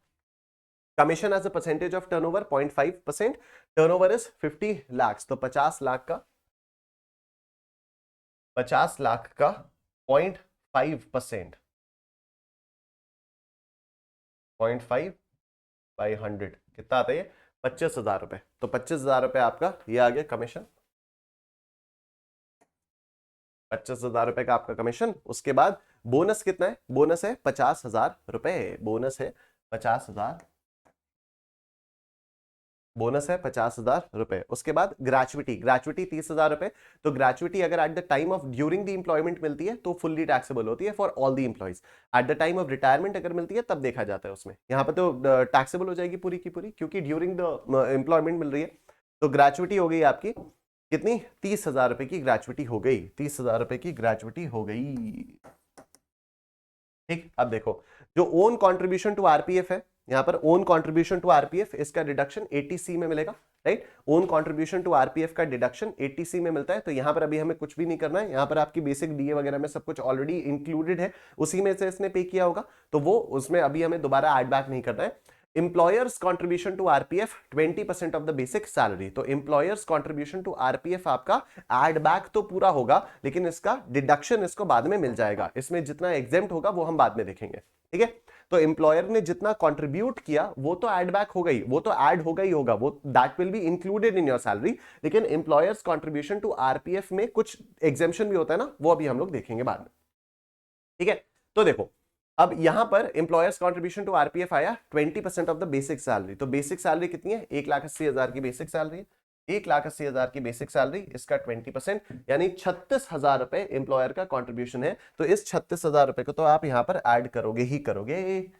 commission as a percentage of turnover 0.5%, turnover is 50 lakh, तो 50 लाख का 0.5%, 0.5 बाई 100 कितना आता है, 25,000 रुपए। तो 25,000 रुपए आपका ये आ गया कमीशन, 25,000 रुपए का आपका कमीशन। उसके बाद बोनस कितना है, बोनस है 50,000 रुपए, बोनस है 50,000, बोनस है 50,000 रुपए। उसके बाद ग्रेचुइटी, ग्रेचुइटी 30,000 रुपए। तो ग्रेचुइटी अगर at the time of during the employment मिलती है तो फुल्ली टैक्सेबल होती है for all the employees. At the time of retirement अगर मिलती है तब देखा जाता है उसमें, यहाँ पर तो टैक्सेबल हो जाएगी पूरी की पूरी, क्योंकि ड्यूरिंग द एम्प्लॉयमेंट मिल रही है। तो ग्रेचुइटी हो गई आपकी कितनी, 30,000 रुपए की ग्रेचुइटी हो गई, 30,000 रुपए की ग्रेचुइटी हो गई। ठीक, अब देखो जो ओन कॉन्ट्रीब्यूशन टू आरपीएफ है, यहां पर ओन कंट्रीब्यूशन टू आरपीएफ, इसका डिडक्शन 80C में मिलेगा, right. Own contribution to RPF का डिडक्शन 80C में मिलता है। तो यहां पर अभी हमें कुछ भी नहीं करना है, यहां पर आपकी बेसिक डीए वगैरह में सब कुछ ऑलरेडी इंक्लूडेड है, उसी में से इसने पे किया होगा, तो वो उसमें अभी हमें दोबारा ऐड बैक नहीं करना है। Employer's contribution to RPF 20% of the basic salary, तो एम्प्लॉयर्स कंट्रीब्यूशन टू आरपीएफ आपका ऐड बैक तो पूरा होगा, लेकिन इसका डिडक्शन इसको बाद में मिल जाएगा, इसमें जितना एग्जेम्प्ट होगा वो हम बाद में देखेंगे, ठीक है। तो एम्प्लॉयर ने जितना कंट्रीब्यूट किया वो तो ऐड बैक हो गई, वो तो ऐड होगा ही होगा, वो that will be included in your salary. लेकिन एम्प्लॉयर्स कंट्रीब्यूशन टू आरपीएफ में कुछ एग्जेम्पशन भी होता है ना, वो अभी हम लोग देखेंगे बाद में, ठीक है। तो देखो अब यहां पर एम्प्लॉयर्स कंट्रीब्यूशन टू आरपीएफ आया 20% ऑफ द बेसिक सैलरी। तो बेसिक सैलरी कितनी है, 1,80,000 की बेसिक सैलरी है, 1,80,000 की बेसिक सैलरी, इसका 20% यानी 36,000 रुपए एम्प्लॉयर का कंट्रीब्यूशन है। तो इस 36,000 रुपए को तो आप यहां पर ऐड करोगे ही करोगे,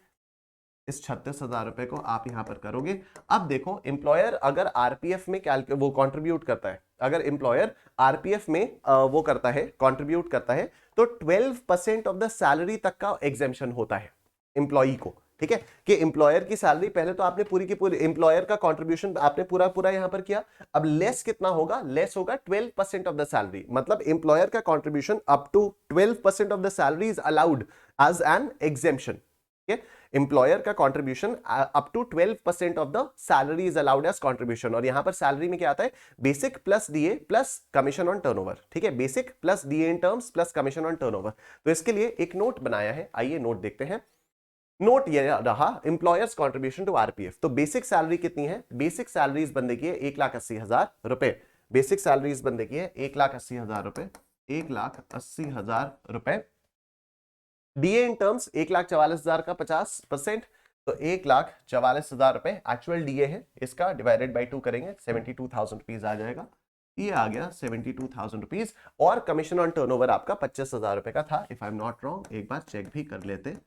इस 36,000 रुपए को आप यहां पर करोगे। अब देखो एम्प्लॉयर अगर आरपीएफ में वो कंट्रीब्यूट करता है, अगर एम्प्लॉयर आरपीएफ में वो करता है, कंट्रीब्यूट करता है, तो 12% ऑफ द सैलरी तक का एग्जेम्पशन होता है एम्प्लॉई को, ठीक है। कि एम्प्लॉयर की सैलरी पहले तो आपने पूरी की पूरी एम्प्लॉयर का कंट्रीब्यूशन आपने पूरा पूरा यहां पर किया, अब लेस कितना होगा, लेस होगा 12% ऑफ द सैलरी, मतलब एम्प्लॉयर का contribution up to 12% of the salary is allowed as an exemption, ठीक है। एम्प्लॉयर का contribution up to 12% of the salary is allowed as contribution. और यहां पर सैलरी में क्या आता है, basic plus DA plus commission on turnover, ठीक है, basic plus DA in terms plus commission on turnover. तो इसके लिए एक नोट बनाया है, आइए नोट देखते हैं। नोट ये रहा एम्प्लॉयर्स कंट्रीब्यूशन टू आरपीएफ। तो बेसिक सैलरी कितनी है, बेसिक सैलरी इस बंदे की है 1,80,000 रुपए, बेसिक सैलरी इस बंदे की है 1,80,000 रुपए, 1,80,000 रुपए। डीए इन टर्म्स 1,44,000 का 50%, तो 1,44,000 रुपए एक्चुअल डीए है, इसका डिवाइडेड बाई 2 करेंगे 72,000 रुपीज आ जाएगा, ये आ गया 72,000 रुपीज। और कमीशन ऑन टर्नओवर आपका 25,000 रुपए का था, if I am not wrong, एक बार चेक भी कर लेते हैं,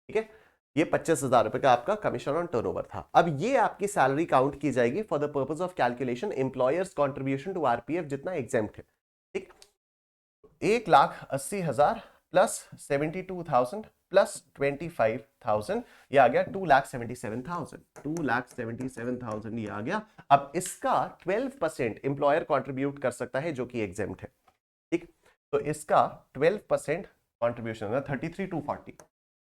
ठीक है। ये 25,000 रुपए का आपका कमीशन ऑन टर्नओवर था। अब ये आपकी सैलरी काउंट की जाएगी for the purpose of calculation employer's contribution to RPF जितना एग्जेम्प्ट है, ठीक। 1,80,000 प्लस 72,000 प्लस 25,000, ये आ गया 2,77,000, 2,77,000 ये आ गया। अब इसका 12% एम्प्लॉयर कंट्रीब्यूट कर सकता है जो कि एग्जेम्प्ट है, ठीक। तो इसका 12% कंट्रीब्यूशन है 33,240,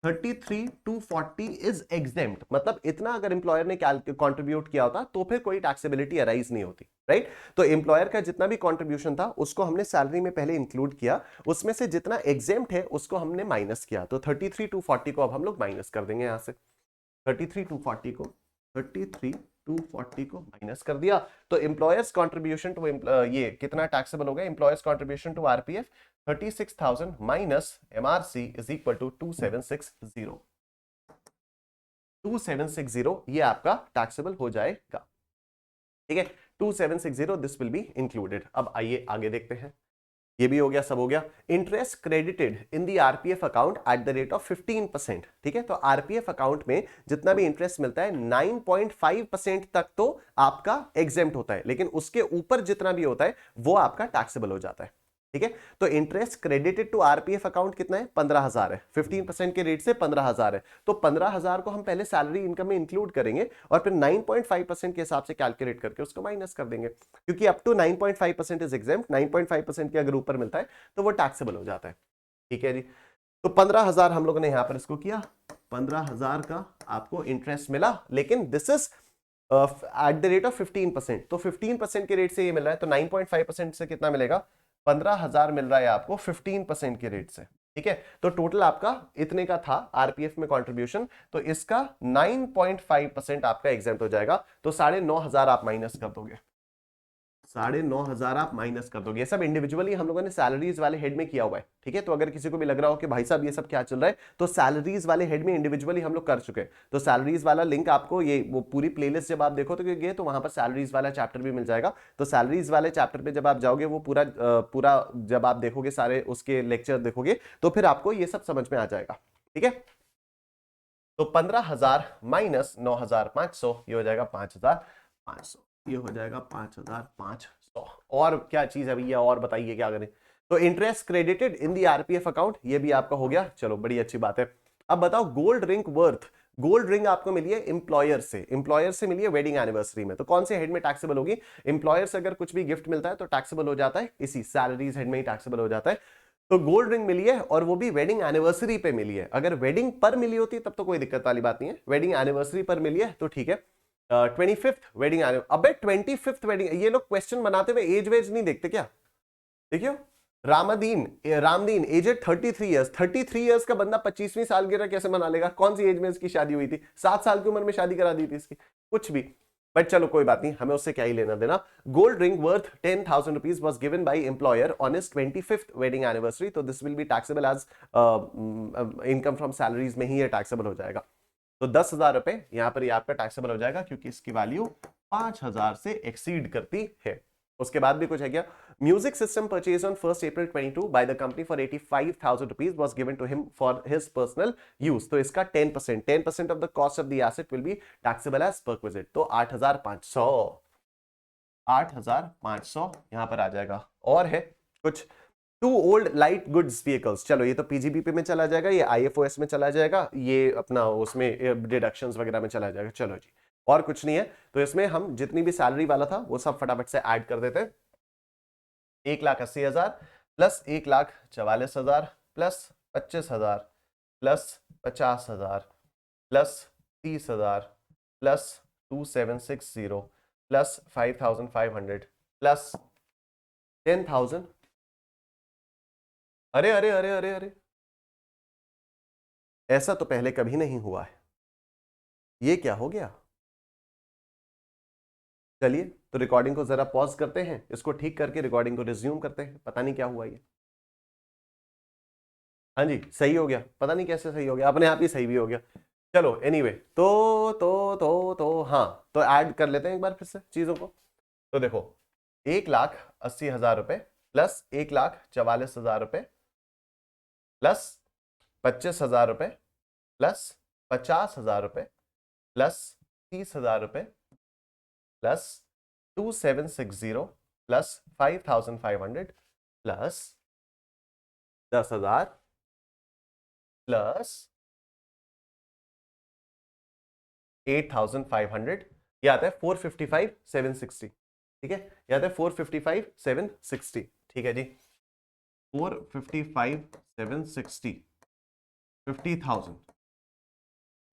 33,240 इज एग्जेम्प्ट, मतलब इतना अगर एम्प्लॉयर ने कंट्रीब्यूट किया होता तो फिर कोई टैक्सेबिलिटी अराइज नहीं होती, राइट। तो एम्प्लॉयर का जितना भी कंट्रीब्यूशन था उसको हमने सैलरी में पहले इंक्लूड किया, उसमें से जितना एग्जेम्प्ट है उसको हमने माइनस किया, तो 33,240 को अब हम लोग माइनस कर देंगे यहां से, 33,240 को 33,240 को माइनस कर दिया। तो एम्प्लॉयर्स कंट्रीब्यूशन टू ये कितना टैक्सेबल हो गया, employer's contribution to RPF 36,000 minus MRC is equal to 2,760, 2,760 ये आपका टैक्सेबल हो जाएगा, ठीक है। 2,760 दिस विल बी इंक्लूडेड। अब आइए आगे देखते हैं। ये भी हो गया, सब हो गया। Interest credited in the RPF account at the rate of 15%, ठीक है। तो आरपीएफ अकाउंट में जितना भी इंटरेस्ट मिलता है 9.5% तक तो आपका एग्जेम्प्ट होता है, लेकिन उसके ऊपर जितना भी होता है वो आपका टैक्सेबल हो जाता है, ठीक है। तो interest credited to RPF account कितना है, 15,000 है, 15% के रेट से 15,000 है। तो 15,000 को हम पहले सैलरी इनकम में इंक्लूड करेंगे और फिर 9.5% के हिसाब से कैलकुलेट करके उसको माइनस कर देंगे, क्योंकि अप टू 9.5% इज एग्जेम्प्ट। 9.5% के अगर ऊपर मिलता है तो वो टैक्सेबल हो जाता है, ठीक है जी। तो 15,000 हम लोगों ने यहां पर इसको किया, 15,000 का आपको इंटरेस्ट मिला, लेकिन this is at the rate of 15%। तो 15% के रेट से ये मिल रहा है, तो 9.5% से कितना मिलेगा, 15,000 मिल रहा है आपको 15% के रेट से, ठीक है। तो टोटल आपका इतने का था आरपीएफ में कंट्रीब्यूशन, तो इसका 9.5% आपका एग्जेम्प्ट हो जाएगा। तो 9,500 आप माइनस कर दोगे, 9,500 आप माइनस कर दोगे। ये सब इंडिविजुअली हम लोगों ने सैलरीज वाले हेड में किया हुआ है, ठीक है। तो अगर किसी को भी लग रहा हो कि भाई साहब ये सब क्या चल रहा है, तो सैलरीज वाले हेड में इंडिविजुअली हम लोग कर चुके हैं। तो सैलरीज वाला लिंक आपको ये वो पूरी प्लेलिस्ट जब आप देखो तो वहां पर सैलरीज वाला चैप्टर भी मिल जाएगा। तो सैलरीज वाले चैप्टर पे जब आप जाओगे, वो पूरा जब आप देखोगे, सारे उसके लेक्चर देखोगे, तो फिर आपको ये सब समझ में आ जाएगा, ठीक है। तो 15,000 माइनस 9,500, ये हो जाएगा 5,500, ये हो जाएगा 5,500। और क्या चीज है भैया, और बताइए क्या करें। तो interest credited in the RPF account, ये भी आपका हो गया, चलो बड़ी अच्छी बात है। अब बताओ gold ring worth, gold ring आपको मिली है एम्प्लॉयर से मिली है वेडिंग एनिवर्सरी में, तो कौन से हेड में टैक्सेबल होगी, एम्प्लॉयर से अगर कुछ भी गिफ्ट मिलता है तो टैक्सेबल हो जाता है, इसी सैलरीज हेड में ही टैक्सेबल हो जाता है। तो गोल्ड रिंग मिली है और वो भी वेडिंग एनिवर्सरी पे मिली है। अगर वेडिंग पर मिली होती तब तो कोई दिक्कत वाली बात नहीं है, वेडिंग एनिवर्सरी पर मिली है तो ठीक है। 25th वेडिंग, अबे 25th वेडिंग, ये लोग क्वेश्चन बनाते हुए एज वेज नहीं देखते क्या, देखियो। रामदीन एजेड 33 ईयर्स, 33 ईयर्स का बंदा 25वीं सालगिरह कैसे मना लेगा, कौन सी एज में इसकी शादी हुई थी, 7 साल की उम्र में शादी करा दी थी इसकी, कुछ भी। बट चलो कोई बात नहीं, हमें उससे क्या ही लेना देना। Gold ring worth 10,000 rupees was given by employer on his 25th wedding anniversary, तो this will be taxable as income from salaries में ही ये टैक्सेबल हो जाएगा। तो 10,000 रुपए यहां पर ये आपका टैक्सेबल हो जाएगा, क्योंकि इसकी वैल्यू 5,000 से एक्सीड करती है। उसके बाद भी कुछ है क्या, music system purchase on 1st April 22 by the company for 85,000 rupees was given to him for his personal use, तो इसका 10% of the cost of the asset will be taxable as perquisite, तो 8,500 यहां पर आ जाएगा। और है कुछ, two old light goods vehicles, चलो ये तो पीजीबीपी में चला जाएगा, ये आईएफओएस में चला जाएगा, ये अपना उसमें डिडक्शंस वगैरह में चला जाएगा, चलो जी और कुछ नहीं है। तो इसमें हम जितनी भी सैलरी वाला था वो सब फटाफट से ऐड कर देते हैं। 1,80,000 plus 1,44,000 plus 25,000 plus 50,000 plus 30,000 plus 2,760 plus 5,500 plus 10,000। अरे अरे अरे अरे अरे, ऐसा तो पहले कभी नहीं हुआ है, ये क्या हो गया। चलिए तो रिकॉर्डिंग को जरा पॉज करते हैं, इसको ठीक करके रिकॉर्डिंग को रिज्यूम करते हैं, पता नहीं क्या हुआ ये। हाँ जी सही हो गया, पता नहीं कैसे सही हो गया, अपने आप ही सही भी हो गया। चलो एनीवे, तो हाँ, तो ऐड कर लेते हैं एक बार फिर से चीजों को। तो देखो 1,80,000 रुपए प्लस 1,44,000 रुपए प्लस 25,000 रुपए प्लस 50,000 रुपए प्लस 30,000 रुपए प्लस 2,760 प्लस 5,500 प्लस 10,000 प्लस 8,500, ये आता है 455,760, ठीक है, ये आता है 455,760, ठीक है जी, 455,760, 50,000,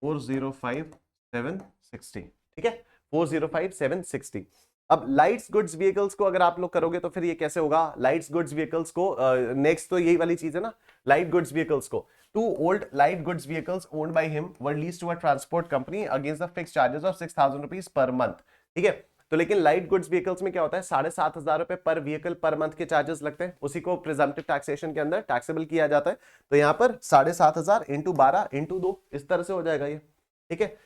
405,760, ठीक है, 405,760। अब लाइट्स गुड्स व्हीकल्स को अगर आप लोग करोगे तो फिर ये कैसे होगा, लाइट्स गुड्स व्हीकल्स को नेक्स्ट तो यही वाली चीज है ना, लाइट गुड्स व्हीकल्स को, two old light goods vehicles owned by him were leased to a transport company against the fixed charges of 6,000 rupees per month, ठीक है। तो लेकिन लाइट गुड्स व्हीकल्स में क्या होता है, 7,500 रुपए पर व्हीकल पर मंथ के चार्जेस लगते हैं, उसी को प्रिजम्पटिव टैक्सेशन के अंदर टैक्सेबल किया जाता है। तो यहाँ पर 7,500 इंटू 12 इंटू 2 इस तरह से हो जाएगा ये, ठीक है,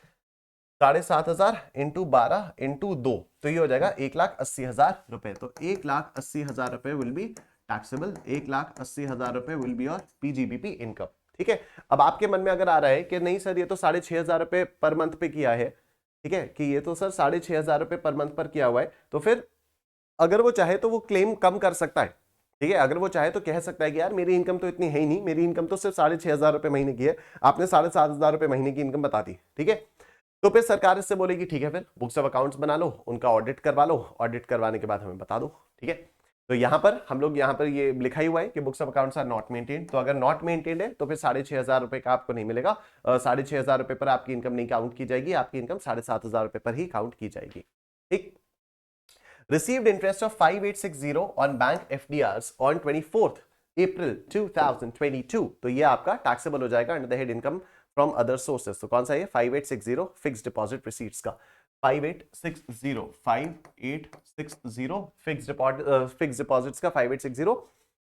7,500 इंटू 12 इंटू 2, तो ये हो जाएगा 1,80,000 रुपए। तो 1,80,000 रुपए विल बी टैक्सेबल 1,80,000 रुपए will be your PGBP income. ठीक है, अब आपके मन में अगर आ रहा है कि नहीं सर ये तो 6,500 रुपए पर मंथ पे किया है, ठीक है, कि ये तो सर 6,500 रुपए पर मंथ पर किया हुआ है, तो फिर अगर वो चाहे तो वो क्लेम कम कर सकता है। ठीक है, अगर वो चाहे तो कह सकता है कि यार मेरी इनकम तो इतनी है ही नहीं, मेरी इनकम तो सिर्फ 6,500 रुपए महीने की है, आपने 7,500 रुपए महीने की इनकम बता दी। ठीक है, तो फिर सरकार इससे बोलेगी ठीक है फिर बुक्स ऑफ अकाउंट्स बना लो, उनका ऑडिट करवा लो, ऑडिट करवाने के बाद हमें बता दो। ठीक है, तो यहां पर हम लोग यहाँ पर ये लिखा ही हुआ है कि books of accounts are not maintained, तो अगर नॉट मेंटेन्ड है तो फिर 6,500 रुपए का आपको नहीं मिलेगा, 6,500 रुपए पर आपकी इनकम नहीं काउंट की जाएगी, आपकी इनकम 7,500 रुपए पर ही काउंट की जाएगी। ठीक, received interest of 5,860 on bank FDRs on 24th April 2022, तो ये आपका टैक्सेबल हो जाएगा under the head income from other sources. तो कौन सा है? 5,860 फिक्स डिपॉजिट रिसीट्स का, 5,860 फिक्स डिपॉजिट्स का 5,860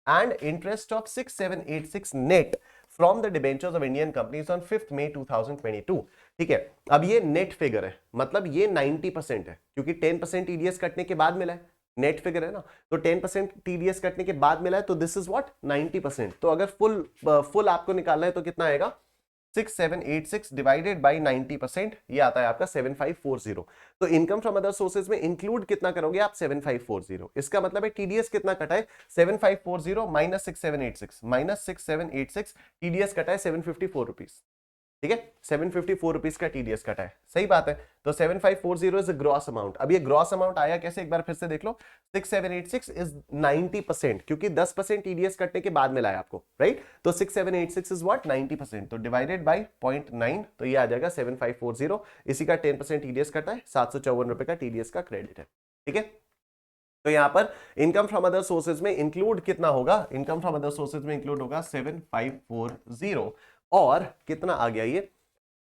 and interest of 6,786 net from the debentures of Indian companies on 5th May 2022। ठीक है, अब ये नेट फिगर है, मतलब ये 90% है, क्योंकि 10% टीडीएस कटने के बाद मिला है, नेट फिगर है ना, तो 10% टीडीएस कटने के बाद मिला है, तो दिस इज व्हाट 90%। तो अगर फुल आपको निकालना है तो कितना आएगा? 6,786 डिवाइडेड बाई 90%, ये आता है आपका 7,540। तो इनकम फ्रॉम अदर सोर्सेज में इंक्लूड कितना करोगे आप? 7,540। इसका मतलब है टीडीएस कितना कटा है? 7,540 माइनस 6,786 टीडीएस कटा है 754 रुपीज। ठीक है, 754 रुपीज का टीडीएस कटा है, सही बात है। तो 7,540 इज ग्रॉस अमाउंट। अब ये ग्रॉस अमाउंट आया कैसे, एक बार फिर से देख लो। 6,786 इज 90%, क्योंकि 10% टीडीएस कटने के बाद मिला है आपको, राइट? तो 6,786 इज व्हाट 90%, तो डिवाइडेड बाय 0.9, तो ये आ जाएगा 7,540। इसी का 10% टीडीएस कटा है, 754 रुपए का टीडीएस का क्रेडिट है। ठीक है, तो यहां पर इनकम फ्रॉम अदर सोर्सेज में इंक्लूड कितना होगा? इनकम फ्रॉम अदर सोर्सेज में इंक्लूड होगा 7,540, और कितना आ गया ये?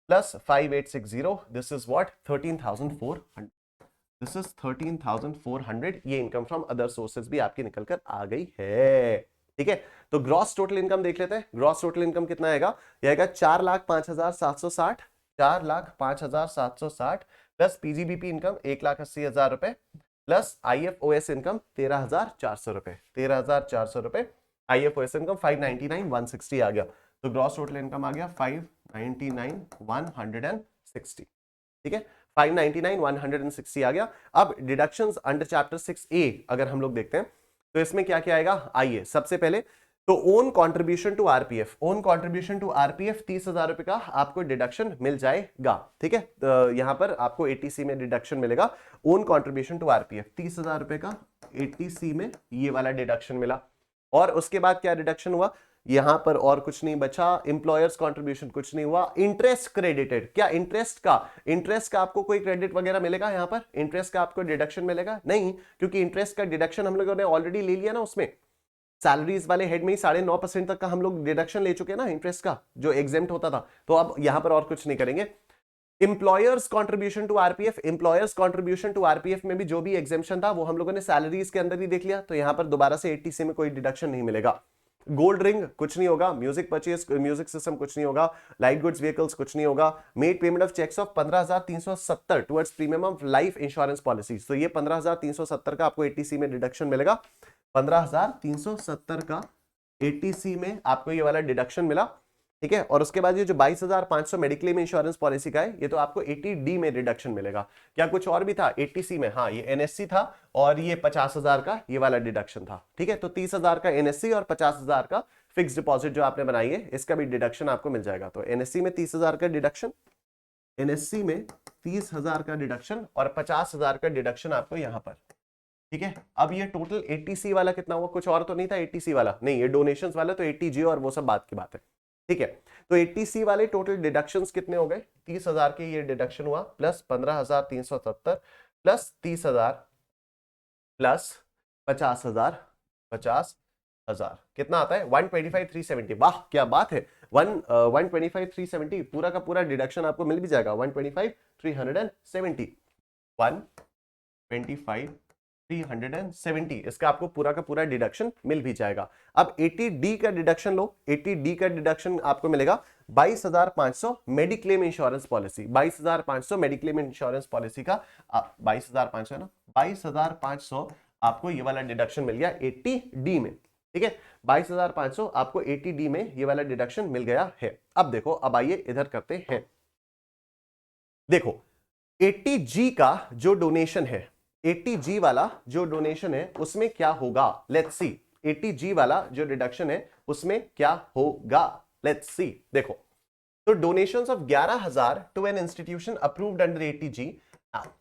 Plus 5,860, this is what 13,400, this is 13,400। ये इनकम फ्रॉम अदर सोर्सेज भी आपकी निकल कर आ गई है। ठीक है, तो ग्रॉस टोटल इनकम देख लेते हैं। ग्रॉस टोटल इनकम कितना आएगा? ये आएगा 4,05,760, 4,05,760 प्लस पीजीबीपी इनकम 1,80,000 रुपए, प्लस आईएफओएस इनकम 13,400 रुपए, 13,400 रुपए। आईएफओएस इनकम 599,160 आ गया, तो ग्रॉस टोटल इनकम आ गया 599,160। ठीक है, 599,160 आ गया। अब डिडक्शंस अंडर चैप्टर 6A अगर हम लोग देखते हैं तो इसमें क्या क्या आएगा, आइए सबसे पहले तो own contribution to RPF, own contribution to RPF 30,000 रुपए का आपको डिडक्शन मिल जाएगा। ठीक है, तो यहां पर आपको एटीसी में डिडक्शन मिलेगा। ओन कंट्रीब्यूशन टू आरपीएफ 30,000 रुपए का एटीसी में ये वाला डिडक्शन मिला। और उसके बाद क्या डिडक्शन हुआ यहां पर? और कुछ नहीं बचा, इंप्लॉयर्स कंट्रीब्यूशन कुछ नहीं हुआ। इंटरेस्ट क्रेडिटेड, क्या इंटरेस्ट का आपको कोई क्रेडिट वगैरह मिलेगा? यहां पर इंटरेस्ट का आपको डिडक्शन मिलेगा नहीं, क्योंकि इंटरेस्ट का डिडक्शन हम लोगों ने ऑलरेडी ले लिया ना, उसमें सैलरीज वाले हेड में ही 9.5% तक का हम लोग डिडक्शन ले चुके हैं ना इंटरेस्ट का, जो एग्जेम्प्ट होता था। तो अब यहां पर और कुछ नहीं करेंगे। Employer's contribution to RPF, employer's contribution to RPF में भी जो भी एग्जेम्पशन था वो हम लोगों ने सैलरीज के अंदर ही देख लिया, तो यहां पर दोबारा से एटीसी में कोई डिडक्शन नहीं मिलेगा। गोल्ड रिंग कुछ नहीं होगा, म्यूजिक परचेज, म्यूजिक सिस्टम कुछ नहीं होगा, लाइट गुड्स व्हीकल्स कुछ नहीं होगा, made payment of cheques of 15,370 towards premium of life insurance policies, तो ये 15,370 का आपको एटीसी में डिडक्शन मिलेगा। 15,370 का एटीसी में आपको ये वाला डिडक्शन मिला। ठीक है, और उसके बाद ये जो 22,500 मेडिक्लेम इंश्योरेंस पॉलिसी का है, ये तो आपको 80D में रिडक्शन मिलेगा। क्या कुछ और भी था एटीसी में? हाँ, ये एनएससी था, और ये 50,000 का ये वाला डिडक्शन था। ठीक है, तो 30,000 का एनएससी और 50,000 का फिक्स डिपॉजिट जो आपने बनाई है, इसका भी डिडक्शन आपको मिल जाएगा। तो एनएससी में 30,000 का डिडक्शन, एनएससी में 30,000 का डिडक्शन और 50,000 का डिडक्शन आपको यहां पर। ठीक है, अब ये टोटल एटीसी वाला कितना हुआ? कुछ और तो नहीं था एटीसी वाला, नहीं, ये डोनेशंस वाला तो एटीजी और वो सब बात की बात है। ठीक है, तो एटीसी वाले टोटल डिडक्शंस कितने हो गए? 30,000 के ये डिडक्शन हुआ, प्लस 15,370 प्लस 30,000 प्लस 50,000 कितना आता है? 125,370। वाह क्या बात है, 125,370 पूरा का पूरा डिडक्शन आपको मिल भी जाएगा। 125,370, 125,370 इसका आपको पूरा का पूरा डिडक्शन मिल भी जाएगा। अब 80D का डिडक्शन लो, 80D का डिडक्शन आपको मिलेगा 22,500 mediclaim insurance policy, 22,500 mediclaim insurance policy का 22,500 है ना, 22,500 आपको ये वाला डिडक्शन मिल गया 80D में। ठीक है, 22,500 आपको 80D में ये वाला डिडक्शन मिल गया है। अब देखो, अब आइए इधर करते हैं। देखो 80G का जो डोनेशन है, 80G वाला जो डोनेशन है उसमें क्या होगा, लेट्स सी। 80G वाला जो डिडक्शन है उसमें क्या होगा, लेट्स सी। देखो, तो donations of 11,000 to an institution approved under 80G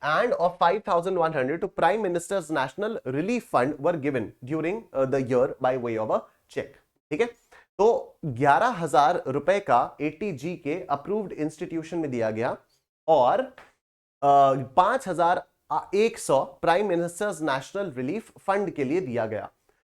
and of 5,100 to Prime Minister's National Relief Fund were given during the year by way of a check। ठीक है, तो 11,000 रुपए का 80G के अप्रूव्ड इंस्टीट्यूशन में दिया गया और 5,100 prime ministers national relief fund के लिए दिया गया।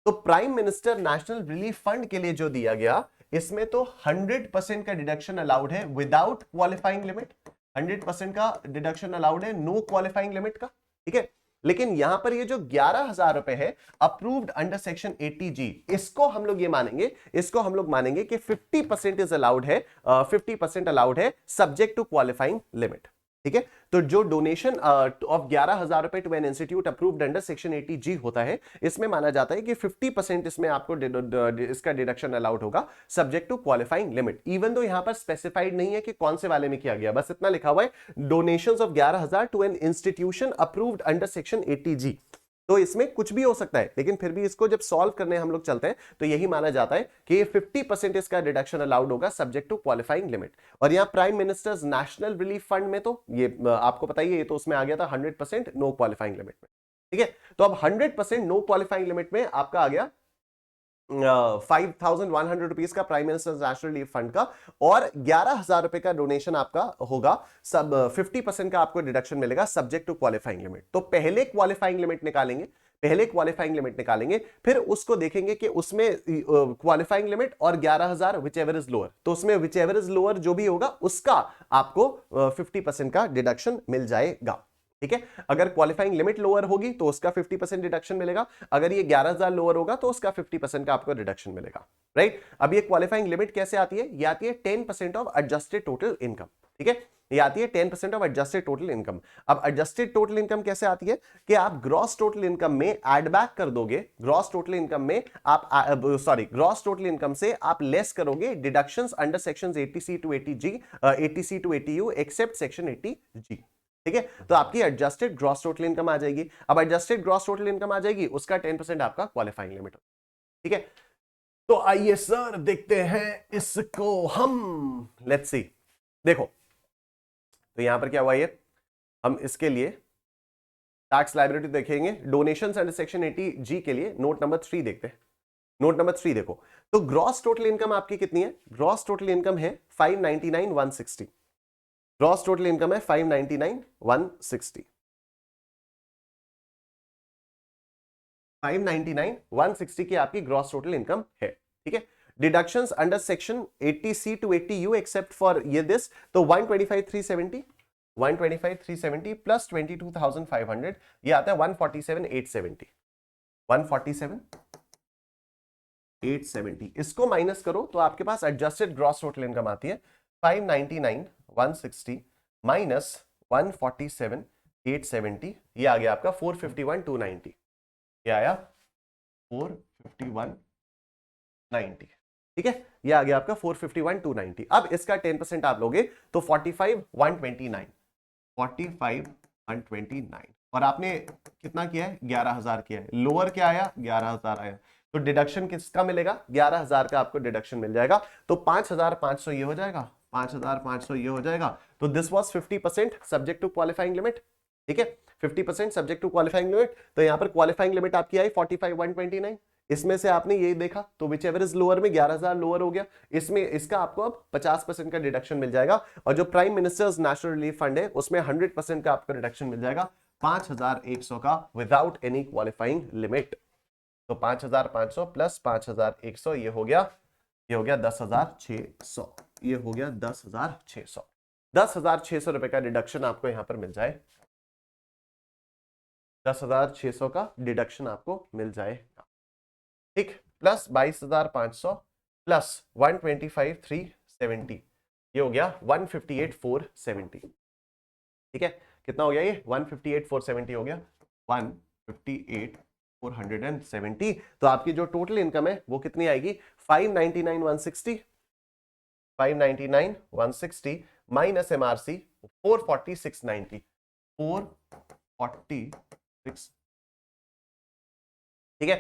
तो prime minister national relief fund के लिए जो दिया गया, इसमें तो 100% का डिडक्शन अलाउड है विदाउट क्वालिफाइंग लिमिट। 100% का डिडक्शन अलाउड है, नो क्वालिफाइंग लिमिट का। ठीक है, लेकिन यहां पर ये जो 11,000 रुपए है अप्रूव्ड अंडर सेक्शन 80G, इसको हम लोग ये मानेंगे, इसको हम लोग मानेंगे कि 50% इज अलाउड है, 50% अलाउड है सब्जेक्ट टू क्वालिफाइंग लिमिट। ठीक है, तो जो डोनेशन ऑफ 11,000 रुपए to an institute approved under section 80G होता है, इसमें माना जाता है कि 50% इसमें आपको इसका डिडक्शन अलाउड होगा subject to qualifying limit. Even though यहां पर स्पेसिफाइड नहीं है कि कौन से वाले में किया गया, बस इतना लिखा हुआ है donations of 11,000 to an institution approved under section 80G। तो इसमें कुछ भी हो सकता है, लेकिन फिर भी इसको जब सॉल्व करने हम लोग चलते हैं तो यही माना जाता है कि 50% इसका डिडक्शन अलाउड होगा सब्जेक्ट टू क्वालिफाइंग लिमिट। और यहां prime ministers national relief fund में तो ये आपको पता ही है, ये तो उसमें आ गया था 100% नो क्वालिफाइंग लिमिट में। ठीक है, तो अब 100% नो क्वालिफाइंग लिमिट में आपका आ गया 5,100 रुपीज का prime ministers national relief fund का, और 11,000 रुपए का डोनेशन आपका होगा, सब 50% का आपको डिडक्शन मिलेगा सब्जेक्ट टू क्वालिफाइंग लिमिट। तो पहले क्वालिफाइंग लिमिट निकालेंगे, पहले क्वालिफाइंग लिमिट निकालेंगे, फिर उसको देखेंगे कि उसमें क्वालिफाइंग लिमिट और 11,000 विच एवर इज लोअर, तो उसमें विच एवर इज लोअर जो भी होगा उसका आपको 50% का डिडक्शन मिल जाएगा। ठीक है, अगर क्वालिफाइंग लिमिट लोअर होगी तो उसका 50% डिडक्शन मिलेगा, अगर ये 11,000 लोअर होगा तो उसका 50% का आपको डिडक्शन मिलेगा। राइट, अब ये क्वालिफाइंग लिमिट कैसे आती है, ये आती है 10% ऑफ एडजस्टेड टोटल इनकम। ठीक है, ये आती है 10% ऑफ एडजस्टेड टोटल इनकम। अब एडजस्टेड टोटल इनकम कैसे आती है कि आप ग्रॉस टोटल इनकम में ऐड बैक कर दोगे, ग्रॉस टोटल इनकम में आप ग्रॉस टोटल इनकम से आप लेस करोगे deductions under sections 80C to 80G, 80C to 80U except section 80G। ठीक है, तो आपकी एडजस्टेड ग्रॉस टोटल इनकम आ जाएगी। अब एडजस्टेड ग्रॉस टोटल इनकम आ जाएगी, उसका 10% आपका क्वालिफाइंग लिमिट। ठीक है, तो आइए सर देखते हैं इसको हम, लेट्स सी। देखो, तो यहां पर क्या हुआ, ये हम इसके लिए टैक्स लायबिलिटी देखेंगे, डोनेशंस अंडर सेक्शन 80G के लिए नोट नंबर 3 देखते हैं। नोट नंबर 3 देखो, तो ग्रॉस टोटल इनकम आपकी कितनी है, ग्रॉस टोटल इनकम है 599,160। ग्रॉस टोटल इनकम है 599,160। 599,160 की आपकी ग्रॉस टोटल इनकम है। ठीक है, deductions under section 80C to 80U except for ये दिस, तो 125,370, 125,370 प्लस 22,500, ये आता है 147,870, 147,870। इसको माइनस करो तो आपके पास एडजस्टेड ग्रॉस टोटल इनकम आती है 599,160 माइनस 147,870, ये आ गया आपका 451,290, ये आया 451,90। ठीक है, ये आ गया आपका 451,290। अब इसका 10% आप लोगे तो 45,129, 45,129, और आपने कितना किया है, 11,000 किया है, लोअर क्या आया, 11,000 आया, तो डिडक्शन किसका मिलेगा, 11,000 का आपको डिडक्शन मिल जाएगा। तो 5,500 ये हो जाएगा, 5,500 ये हो जाएगा। तो this was 50% subject to qualifying limit. ठीक है, 50% सब्जेक्ट टू क्वालिफाइंग लिमिट। तो यहां पर क्वालिफाइंग लिमिट आपकी आई 45,129, इसमें से आपने ये देखा तो विच एवर इज लोअर में 11,000 लोअर हो गया, इसमें इसका आपको अब 50% का डिडक्शन मिल जाएगा, और जो prime ministers national relief fund है उसमें 100% का आपको डिडक्शन मिल जाएगा 5,100 का विदाउट एनी क्वालिफाइंग लिमिट। तो 5,500 प्लस 5,100 ये हो गया 10,600, ये हो गया 10,600। 10,600 रुपए का डिडक्शन आपको यहां पर मिल जाए, 10,600 का डिडक्शन आपको मिल जाएगा। ठीक, प्लस 22,500 प्लस 125,370, ये हो गया 158,470। ठीक है, कितना हो गया ये, 158,470 हो गया, 158,470। 470। तो आपकी जो टोटल इनकम है वो कितनी आएगी? 599,160, 599,160 माइनस एमआरसी 440,690, 446, ठीक है,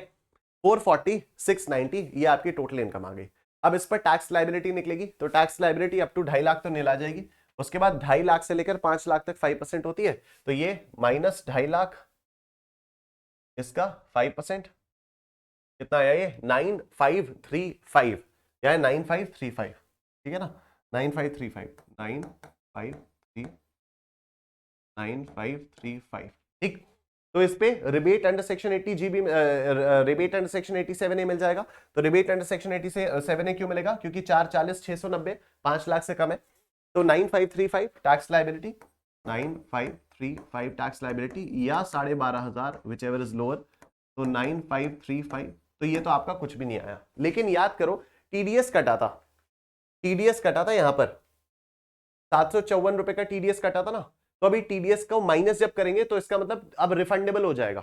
440,690 ये आपकी टोटल इनकम आ गई। अब इस पर टैक्स लायबिलिटी निकलेगी, तो tax liability up to 2.5 lakh तो नील आ जाएगी। उसके बाद 2.5 लाख से लेकर 5 लाख तक 5% होती है, तो ये माइनस 2.5 लाख, इसका 5%, कितना आया ये? 9535, क्या है? 9535, ठीक है ना, 9535, 9535, ठीक। तो इस पे rebate under section 80 GB, rebate under section 87A मिल जाएगा। तो रिबेट अंडर सेक्शन 87A क्यों मिलेगा? क्योंकि 440,690 5 लाख से कम है। तो 9535 टैक्स लायबिलिटी, 9535 टैक्स लायबिलिटी या 12,500 विच एवर इज लोअर, तो 9535। तो ये तो आपका कुछ भी नहीं आया, लेकिन याद करो टीडीएस कटा था, टीडीएस कटा था यहां पर 754 रुपए का टीडीएस कटा था ना। तो अभी टीडीएस को माइनस जब करेंगे तो इसका मतलब अब रिफंडेबल हो जाएगा,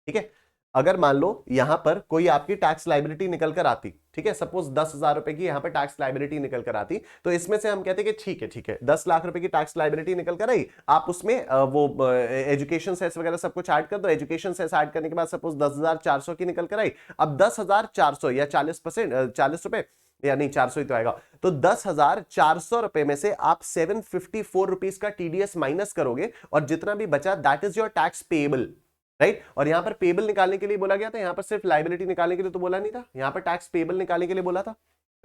ठीक है। अगर मान लो यहां पर कोई आपकी टैक्स लायबिलिटी निकल कर आती, ठीक है, सपोज 10,000 रुपए की यहां पर टैक्स लायबिलिटी निकल कर आती, तो इसमें से हम कहते कि ठीक है 10 लाख रुपए की टैक्स लायबिलिटी निकल कर आई, आप उसमें वो एजुकेशन सेस वगैरह सब कुछ ऐड कर दो। एजुकेशन सेस ऐड करने के बाद सपोज 10,400 की निकल कर आई। अब 10,400 या 40%, 40 रुपए या नहीं 400 ही तो आएगा, तो 10,400 रुपए में से आप 754 रुपीज का टीडीएस माइनस करोगे और जितना भी बचा that is your tax payable, right. और यहां पर पेबल निकालने के लिए बोला गया था, यहां पर सिर्फ लायबिलिटी निकालने के लिए तो बोला नहीं था, यहां पर टैक्स पेबल निकालने के लिए बोला था,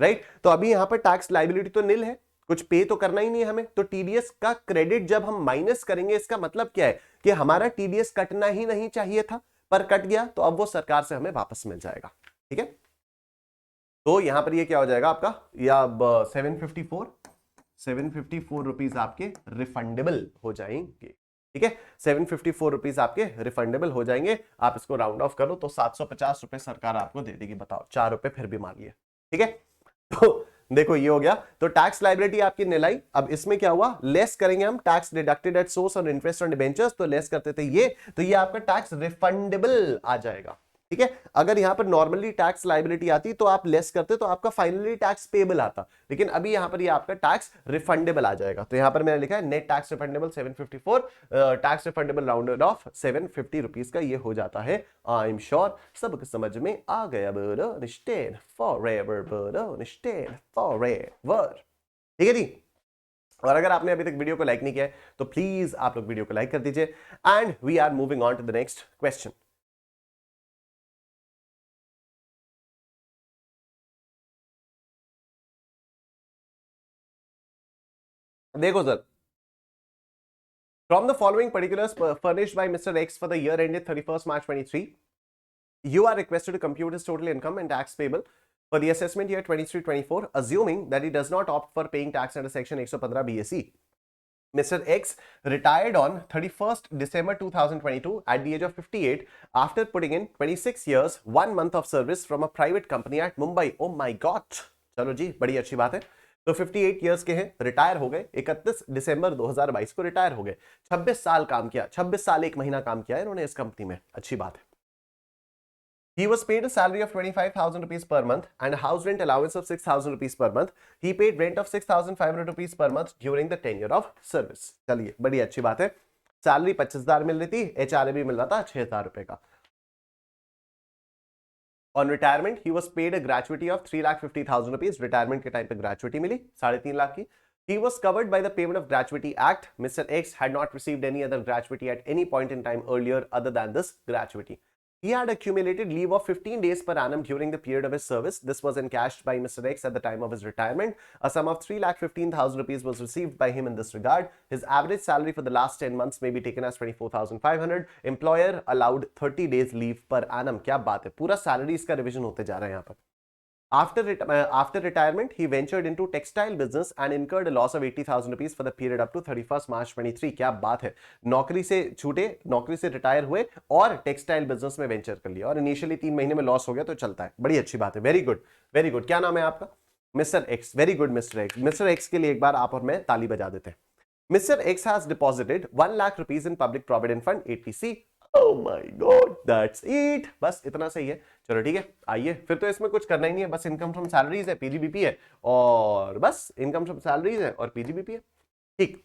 राइट। तो अभी यहां पर टैक्स लायबिलिटी तो निल है, कुछ पे तो करना ही नहीं है हमें। तो टीडीएस का क्रेडिट जब हम माइनस करेंगे, इसका मतलब क्या है कि हमारा टीडीएस कटना ही नहीं चाहिए था, पर कट गया, तो अब वो सरकार से हमें वापस मिल जाएगा, ठीक है। तो यहां पर ये क्या हो जाएगा आपका, या 754 रुपीज आपके रिफंडेबल हो जाएंगे, ठीक है। 754 रुपीज आपके रिफंडेबल हो जाएंगे। आप इसको राउंड ऑफ करो तो 750 रुपए सरकार आपको दे देगी, बताओ 4 रुपए फिर भी मांगिए, ठीक है। तो देखो ये हो गया, तो टैक्स लायबिलिटी आपकी निलाई। अब इसमें क्या हुआ, लेस करेंगे हम टैक्स डिडक्टेड एट सोर्स और इंटरेस्ट ऑन डिबेंचर्स, तो लेस करते थे ये, तो ये आपका टैक्स रिफंडेबल आ जाएगा, ठीक है। अगर यहां पर नॉर्मली टैक्स लायबिलिटी आती तो आप लेस करते तो आपका फाइनली टैक्स पेबल आता, लेकिन अभी यहां पर ये आपका टैक्स रिफंडेबल आ जाएगा। तो यहां पर मैंने लिखा है net tax refundable 754, tax refundable rounded off 750 rupees का ये हो जाता है। आई एम श्योर सबको समझ में आ गया, बरो निश्चय फॉरएवर, बरो निश्चय फॉरएवर, ठीक है जी। और अगर आपने अभी तक वीडियो को लाइक नहीं किया है तो प्लीज आप लोग वीडियो को लाइक कर दीजिए। And we are moving on to the next question. देखो sir, from the following particulars furnished by Mr. X for the year ended 31st March 23, you are requested to compute his total income and tax payable for the assessment year 23-24, assuming that he does not opt for paying tax under section 115 BSE. Mr. X retired on 31st December 2022 at the age of 58 after putting in 26 years, 1 month of service from a private company at Mumbai. Oh my God! चलो जी, बड़ी अच्छी बात है। तो 58 years के हैं, retire हो गए, 31 दिसंबर 2022 को रिटायर हो गए। 26 साल काम किया, 26 साल 1 महीना काम किया है इन्होंने इस कंपनी में, अच्छी बात है। He was paid a salary of 25,000 rupees per month and a house rent allowance of 6,000 rupees per month. He paid rent of 6,500 rupees per month during the tenure of service. चलिए, बड़ी अच्छी बात है। Salary 25,000 मिल रही थी, HRA भी मिल रहा था 6,000 रुपए का। On retirement, he was paid a gratuity of 3,50,000 rupees. Retirement के टाइम पे gratuity मिली 3.5 लाख की। He was covered by the Payment of Gratuity Act. Mr. X had not received any other gratuity at any point in time earlier other than this gratuity. He had accumulated leave of 15 days per annum during the period of his service. This was encashed by Mr. X at the time of his retirement. A sum of 3,15,000 rupees was received by him in this regard. His average salary for the last 10 months may be taken as 24,500. Employer allowed 30 days leave per annum. क्या बात है, पूरा salary इसका revision होते जा रहा है यहाँ पर। After retirement, he ventured into textile business and incurred a loss of 80,000 rupees for the period up to 31st March 23. क्या बात है, नौकरी से छूटे, नौकरी से रिटायर हुए और टेक्सटाइल बिजनेस में वेंचर कर लिया और इनिशियली 3 महीने में लॉस हो गया तो चलता है, बड़ी अच्छी बात है। Very good, very good. क्या नाम है आपका? Mister x. Very good mister x. Mister x के लिए एक बार आप और मैं ताली बजा देते हैं। Mr. X has deposited 1 lakh rupees in public provident fund 80C. Oh my God, that's it. बस इतना सही है। चलो ठीक है, आइए फिर तो इसमें कुछ करना ही नहीं है, बस इनकम फ्रॉम सैलरीज है, पीजीबीपी है, और बस इनकम फ्रॉम सैलरीज है और पीजीबीपी है। ठीक,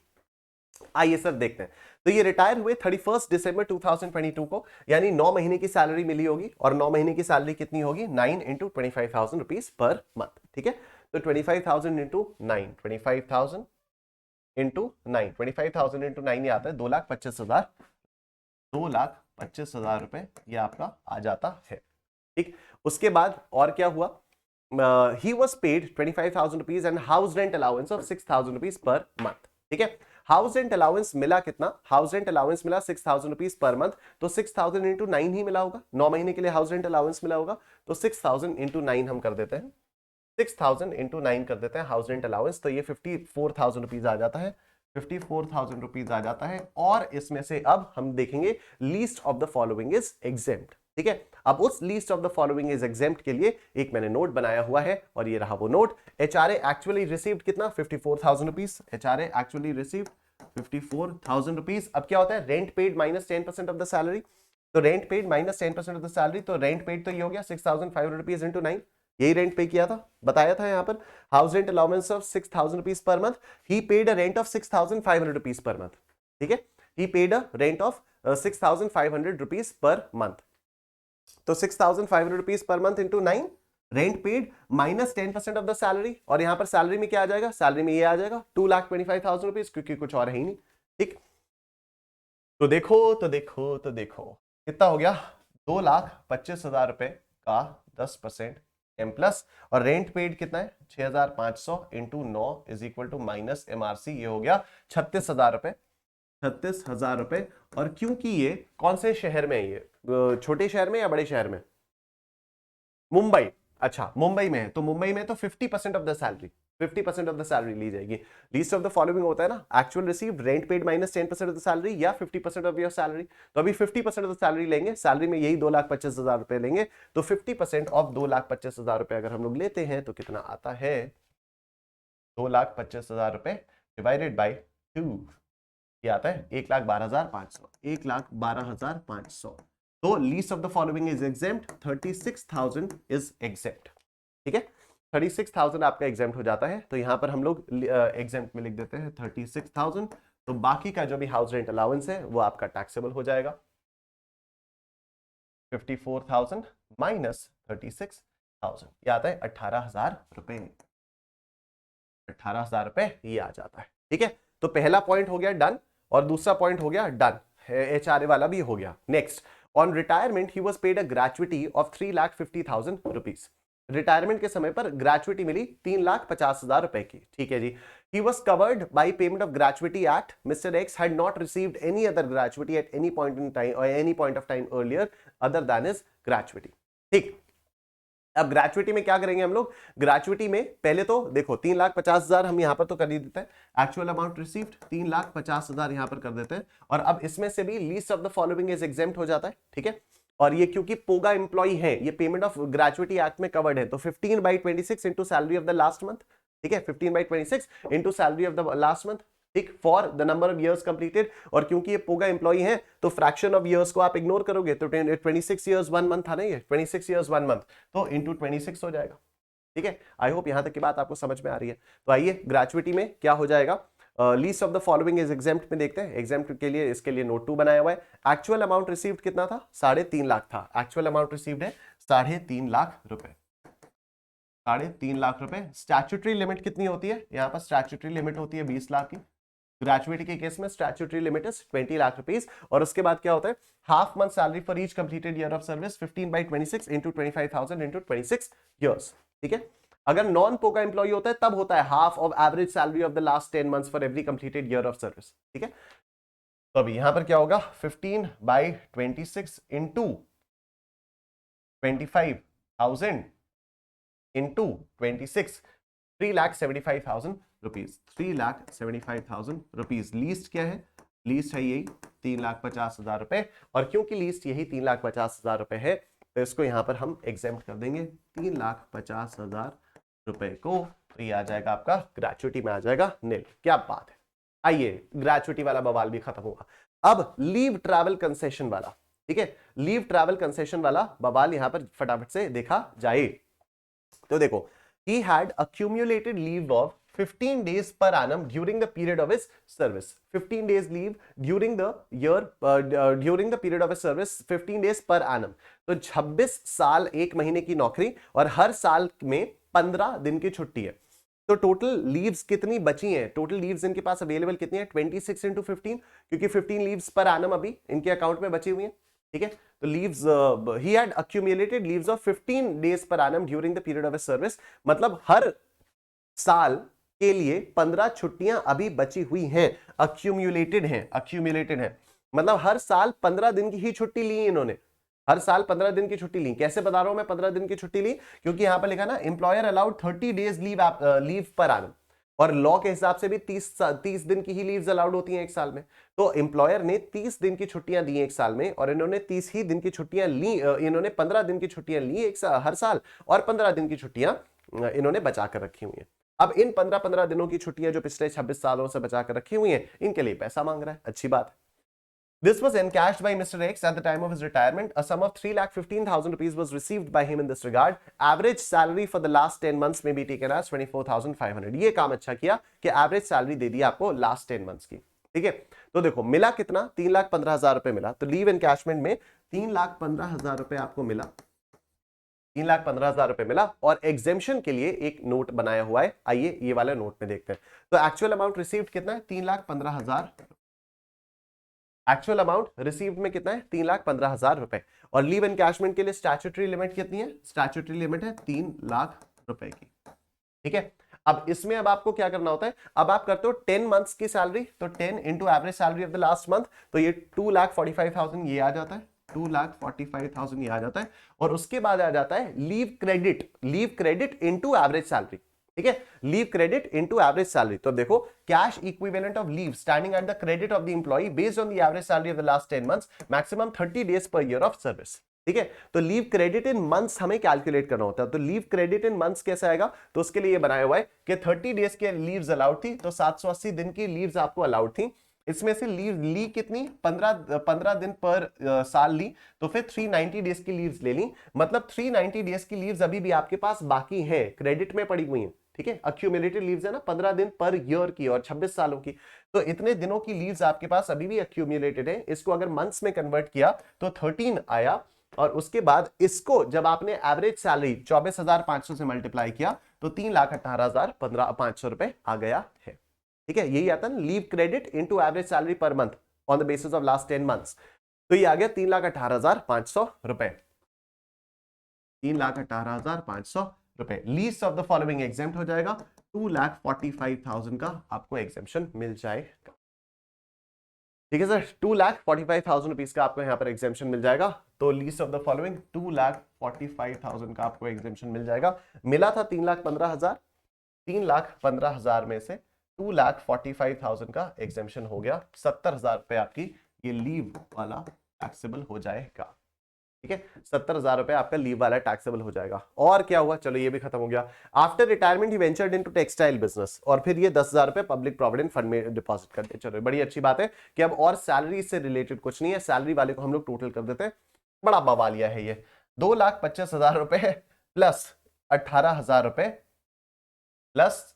आइए सर देखते हैं। तो ये रिटायर हुए 31 दिसंबर 2022 को, यानी 9 महीने की सैलरी मिली होगी, और 9 महीने की सैलरी कितनी होगी? 9 इंटू 25,000 रुपीज पर मंथ। ठीक है, तो 25,000 इंटू 9, 25,000 इंटू 9, 25,000 इंटू 9 ये आता है 2,25,000, 2,25,000 रुपए ये आपका आ जाता है। ठीक, उसके बाद और क्या हुआ? He was paid 25,000 rupees and house rent allowance of 6,000 rupees per month. ठीक है, हाउस रेंट अलाउंस मिला कितना? हाउस रेंट अलाउंस मिला 6,000 रुपीज पर मंथ, तो 6,000 इंटू 9 ही मिला होगा, 9 महीने के लिए हाउस रेंट अलाउंस मिला होगा, तो 6,000 इंटू 9 हम कर देते हैं, 6,000 इंटू 9 कर देते हैं हाउस रेंट अलाउंस, तो ये 54,000 रुपीज आ जाता है, 54,000 रुपीज आ जाता है। और इसमें से अब हम देखेंगे least of the following is exempt. ठीक है, अब उस least of the following is exempt के लिए एक मैंने नोट बनाया हुआ है, और ये रहा वो नोट। एचआरए एक्चुअली रिसीव्ड कितना? 54,000 rupees. HRA actually received 54,000 rupees. अब क्या होता है? Rent paid minus 10% of the salary, तो rent paid minus 10% of the salary, तो रेंट पेड तो ये हो गया 6,500 रुपीज इंटू 9, यही रेंट पे किया था, बताया था यहां पर। House rent allowance of 6,000 rupees per month, he paid a rent of 6,500 rupees per month. ठीक है, he paid a rent of 6,500 rupees per month, तो 6,500 rupees per month into 9, rent paid minus 10% of the salary, और यहां पर salary में क्या आ जाएगा? Salary में ये आ जाएगा 2,25,000 रुपीज, क्योंकि कुछ और है ही नहीं। ठीक, तो देखो कितना हो गया? 2,25,000 रुपए का 10% एम प्लस, और रेंट पेड कितना है? 6,500 into 9 is equal to minus MRC, ये हो गया 36,000 रुपए, 36,000 रुपए। और क्योंकि ये कौन से शहर में है? ये छोटे शहर में या बड़े शहर में? मुंबई। अच्छा, मुंबई में है, तो मुंबई में तो 50% of the salary, 50% of the salary ली जाएगी। लीस्ट ऑफ द फॉलोइंग होता है ना, actual received, rent paid minus 10% of the salary, या 50% ऑफ योर सैलरी। तो अभी 50% ऑफ द सैलरी लेंगे, सैलरी में यही 2,25,000 रुपए लेंगे, तो 50% ऑफ 2,25,000 रुपए अगर हम लोग लेते हैं तो कितना आता है? 2,25,000 रुपए डिवाइडेड बाई 2, ये आता है 1,12,500, 1,12,500। तो least of the following is exempt, 36,000 is exempt. ठीक है, 36,000 आपका एग्जेम्प्ट हो जाता है, तो यहां पर हम लोग एग्जेम्प्ट में लिख देते हैं 36,000, तो बाकी का जो भी हाउस रेंट अलाउंस है वो आपका टैक्सेबल हो जाएगा। 54,000 माइनस 36,000, ये आता है 18,000 रुपए, 18,000 रुपए ये आ जाता है। ठीक है, तो पहला पॉइंट हो गया डन, और दूसरा पॉइंट हो गया डन, एचआरए वाला भी हो गया। Next, on retirement he was paid a gratuity of 3,50,000 rupees. Retirement के समय पर ग्रेचुइटी मिली 3,50,000 रुपए की। ठीक है जी, he was covered by payment of gratuity act. Mr. X had not received any other gratuity at any point in time or any point of time earlier other than his gratuity. ठीक, अब gratuity में क्या करेंगे हम लोग? Gratuity में पहले तो देखो 3,50,000 हम यहां पर तो कर ही देते हैं, एक्चुअल अमाउंट रिसीव्ड 3,50,000 यहां पर कर देते हैं, और अब इसमें से भी least of the following is exempt हो जाता है। ठीक है, और ये क्योंकि पोगा एम्प्लॉय है, ये पेमेंट ऑफ ग्रेचुइटी एक्ट में कवर्ड है, तो 15/26 into salary of the last month. ठीक है, 15/26 into salary of the last month, ठीक, for the number of years completed. और क्योंकि ये पोगा एम्प्लॉय है तो फ्रैक्शन ऑफ इयर्स को आप इग्नोर करोगे, तो 26 इयर्स 1 मंथ था ना, ये 26 इयर्स 1 मंथ, तो इंटू 26 हो जाएगा। ठीक है, आई होप यहां तक की बात आपको समझ में आ रही है। तो आइए ग्रेचुइटी में क्या हो जाएगा, least of the following is exempt में देखते हैं। एग्जेम्प्ट के लिए इसके लिए नोट 2 बनाया हुआ है। एक्चुअल अमाउंट रिसीव्ड कितना था? 3.5 लाख था। एक्चुअल अमाउंट रिसीव्ड है 3.5 लाख रुपए, 3.5 लाख रुपए। स्टैट्यूटरी लिमिट कितनी होती है? यहाँ पर स्टैट्यूटरी लिमिट होती है 20 लाख की। ग्रेचुइटी के केस में statutory limit is 20 lakh rupees. और उसके बाद क्या होता है? Half month salary for each completed year of service 15/26 into 25,000 into 26 years. ठीक है, अगर नॉन पोका एम्प्लॉय होता है तब होता है half of average salary of the last 10 months for every completed year of service. ठीक है, तो अभी यहां पर क्या होगा? 15/26 into 25,000 into 26, 3,75,000 rupees, 3,75,000 rupees. Least क्या है? लीस्ट है यही 3,50,000 रुपए, और क्योंकि लीस्ट यही 3,50,000 रुपए है तो इसको यहां पर हम एग्जेम्प्ट कर देंगे 3,50,000 रुपए को, तो ये आ जाएगा आपका ग्रेचुइटी में आ जाएगा नील। क्या बात है। आइए ग्रेचुइटी वाला बवाल भी खत्म हुआ। अब लीव ट्रैवल कंसेशन वाला, ठीक है, लीव ट्रैवल कंसेशन वाला बवाल यहां पर फटाफट से देखा जाए। तो देखो, he had accumulated leave of 15 days per annum during the period of his service. 15 days leave during the year, during the period of his service, 15 days per annum. तो 26 साल 1 महीने की नौकरी और हर साल में 15 दिन की छुट्टी है। तो टोटल लीव्स कितनी बची हैं, टोटल लीव्स इनके पास अवेलेबल कितनी है, 26 इंटू 15, क्योंकि 15 लीव्स पर एनम अभी इनके अकाउंट में बची हुई हैं। ठीक है, तो leaves he had accumulated leaves of 15 days per annum during the period of his service, मतलब हर साल के लिए 15 छुट्टियां अभी बची हुई हैं, accumulated हैं, मतलब हर साल 15 दिन की ही छुट्टी ली इन्होंने, हर साल 15 दिन की छुट्टी ली। कैसे बता रहा हूं मैं 15 दिन की छुट्टी ली, क्योंकि यहां पर लिखा ना employer allowed 30 days leave per annum, और लॉ के हिसाब से भी 30 दिन की ही लीव्स अलाउड होती हैं एक साल में। तो एम्प्लॉयर ने 30 दिन की छुट्टियां दी एक साल में, और इन्होंने 30 ही दिन की छुट्टियां ली, इन्होंने 15 दिन की छुट्टियां ली हर साल, और 15 दिन की छुट्टियां इन्होंने बचा कर रखी हुई हैं। अब इन 15-15 दिनों की छुट्टियां जो पिछले 26 सालों से बचा कर रखी हुई हैं, इनके लिए पैसा मांग रहा है, अच्छी बात है। This was encashed by Mr. X at the time of his retirement. A sum of 3,15,000 rupees was received by him in this regard. Average salary for the last 10 months may be taken as 24,500. ये काम अच्छा किया कि average salary दे दी आपको last 10 months की। ठीक है, तो देखो मिला कितना, 3,15,000 रुपए मिला। तो लीव एनकैशमेंट में 3,15,000 रुपए आपको मिला, 3,15,000 रुपए मिला, और एग्जेम्पशन के लिए एक नोट बनाया हुआ है। आइए ये वाला नोट में देखते हैं। तो एक्चुअल अमाउंट रिसीव्ड कितना है, 3,15,000। एक्चुअल अमाउंट रिसीव्ड में कितना है, 3,15,000 रुपए। और लीव एनकैशमेंट के लिए स्टैट्यूटरी लिमिट कितनी है, स्टैट्यूटरी लिमिट है 3 लाख रुपए की। ठीक है, अब इसमें अब आपको क्या करना होता है, अब आप करते हो 10 मंथ्स की सैलरी, तो 10 into average salary of the last month, तो ये 2,45,000 ये आ जाता है, 2,45,000 ये आ जाता है। और उसके बाद आ जाता है leave credit into average salary. ठीक है, leave credit into average salary. तो देखो, cash equivalent of leave standing at the credit of the employee based on the average salary of the last 10 months, maximum 30 days per year of service. ठीक है, तो leave credit in months हमें calculate करना होता है। तो leave credit in months कैसे आएगा, तो उसके लिए बनाया हुआ है कि 30 डेज के लीव्स अलाउड थी, तो 780 दिन की लीव्स आपको अलाउड थी। इसमें से लीव ली कितनी, 15 दिन पर साल ली, तो फिर 390 डेज की लीव्स ले ली, मतलब 390 डेज की लीव्स अभी भी आपके पास बाकी है, क्रेडिट में पड़ी हुई है। ठीक है, अक्यूमुलेटेड लीव्स है ना, 15 दिन पर ईयर की और 26 सालों की, तो इतने दिनों की लीव्स आपके पास अभी भी अक्यूमुलेटेड है। इसको अगर मंथ्स में कन्वर्ट किया तो 13 आया, और उसके बाद इसको जब आपने एवरेज सैलरी 24,500 से मल्टीप्लाई किया तो 3,18,500 रुपए आ गया है। ठीक है, यही आता है leave credit into average salary per month on the basis of last 10 months. तो ये आ गया 3,18,500 रुपए, 3,18,500 रुपए। Least of the following exempt हो जाएगा, 2,45,000 का आपको एग्जेम्पशन मिल जाएगा। ठीक है सर, 2,45,000 रुपीज का आपको यहां पर एग्जेम्पशन मिल जाएगा। तो लीस्ट ऑफ द फॉलोइंग 2,45,000 का आपको एग्जेम्पशन मिल जाएगा। मिला था 3,15,000, 3,15,000 में से 2,45,000 का एग्जेम्पशन हो गया, 70,000 रुपए आपकी ये लीव वाला टैक्सेबल हो जाएगा। ठीक है, 70,000 रुपए आपका लीव वाला टैक्सेबल हो जाएगा। और क्या हुआ, चलो ये भी खत्म हो गया। आफ्टर रिटायरमेंट ही वेंचर्ड इनटू टेक्सटाइल बिजनेस, और फिर ये 10,000 रुपए पब्लिक प्रोविडेंट फंड में डिपॉजिट कर दिए। चलो बड़ी अच्छी बात है कि अब और सैलरी से रिलेटेड कुछ नहीं है, सैलरी वाले को हम लोग टोटल कर देते हैं। बड़ा बवालिया है ये, 2,25,000 रुपए प्लस 18,000 रुपए प्लस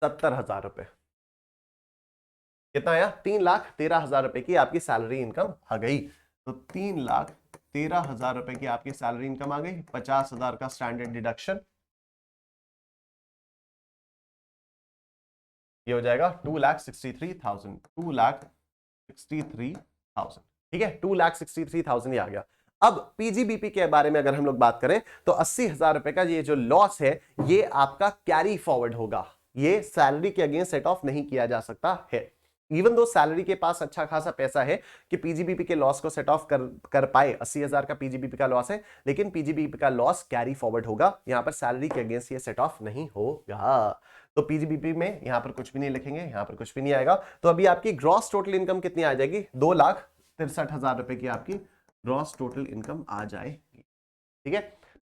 70,000 रुपए, कितना आया, 3,13,000 रुपए की आपकी सैलरी इनकम आ गई। तो 3,13,000 रुपए की आपकी सैलरी इनकम आ गई, 50,000 का स्टैंडर्ड डिडक्शन, ये हो जाएगा 2,63,000, 2,63,000। ठीक है, 2,63,000 ये आ गया। अब पीजीबीपी के बारे में अगर हम लोग बात करें तो 80,000 रुपए का ये जो लॉस है ये आपका कैरी फॉरवर्ड होगा, ये सैलरी के अगेंस्ट सेट ऑफ नहीं किया जा सकता है। इवन दो सैलरी के पास अच्छा खासा पैसा है कि पीजीबीपी के लॉस को सेट ऑफ कर पाए, 80,000 का पीजीबीपी का लॉस है, लेकिन पीजीबीपी का लॉस कैरी फॉरवर्ड होगा, यहां पर सैलरी के अगेंस्ट ये सेट ऑफ नहीं होगा। तो पीजीबीपी में यहां पर कुछ भी नहीं लिखेंगे, यहां पर कुछ भी नहीं आएगा। तो अभी आपकी ग्रॉस टोटल इनकम कितनी आ जाएगी, 2,63,000 रुपए की आपकी ग्रॉस टोटल इनकम आ जाएगी। ठीक है,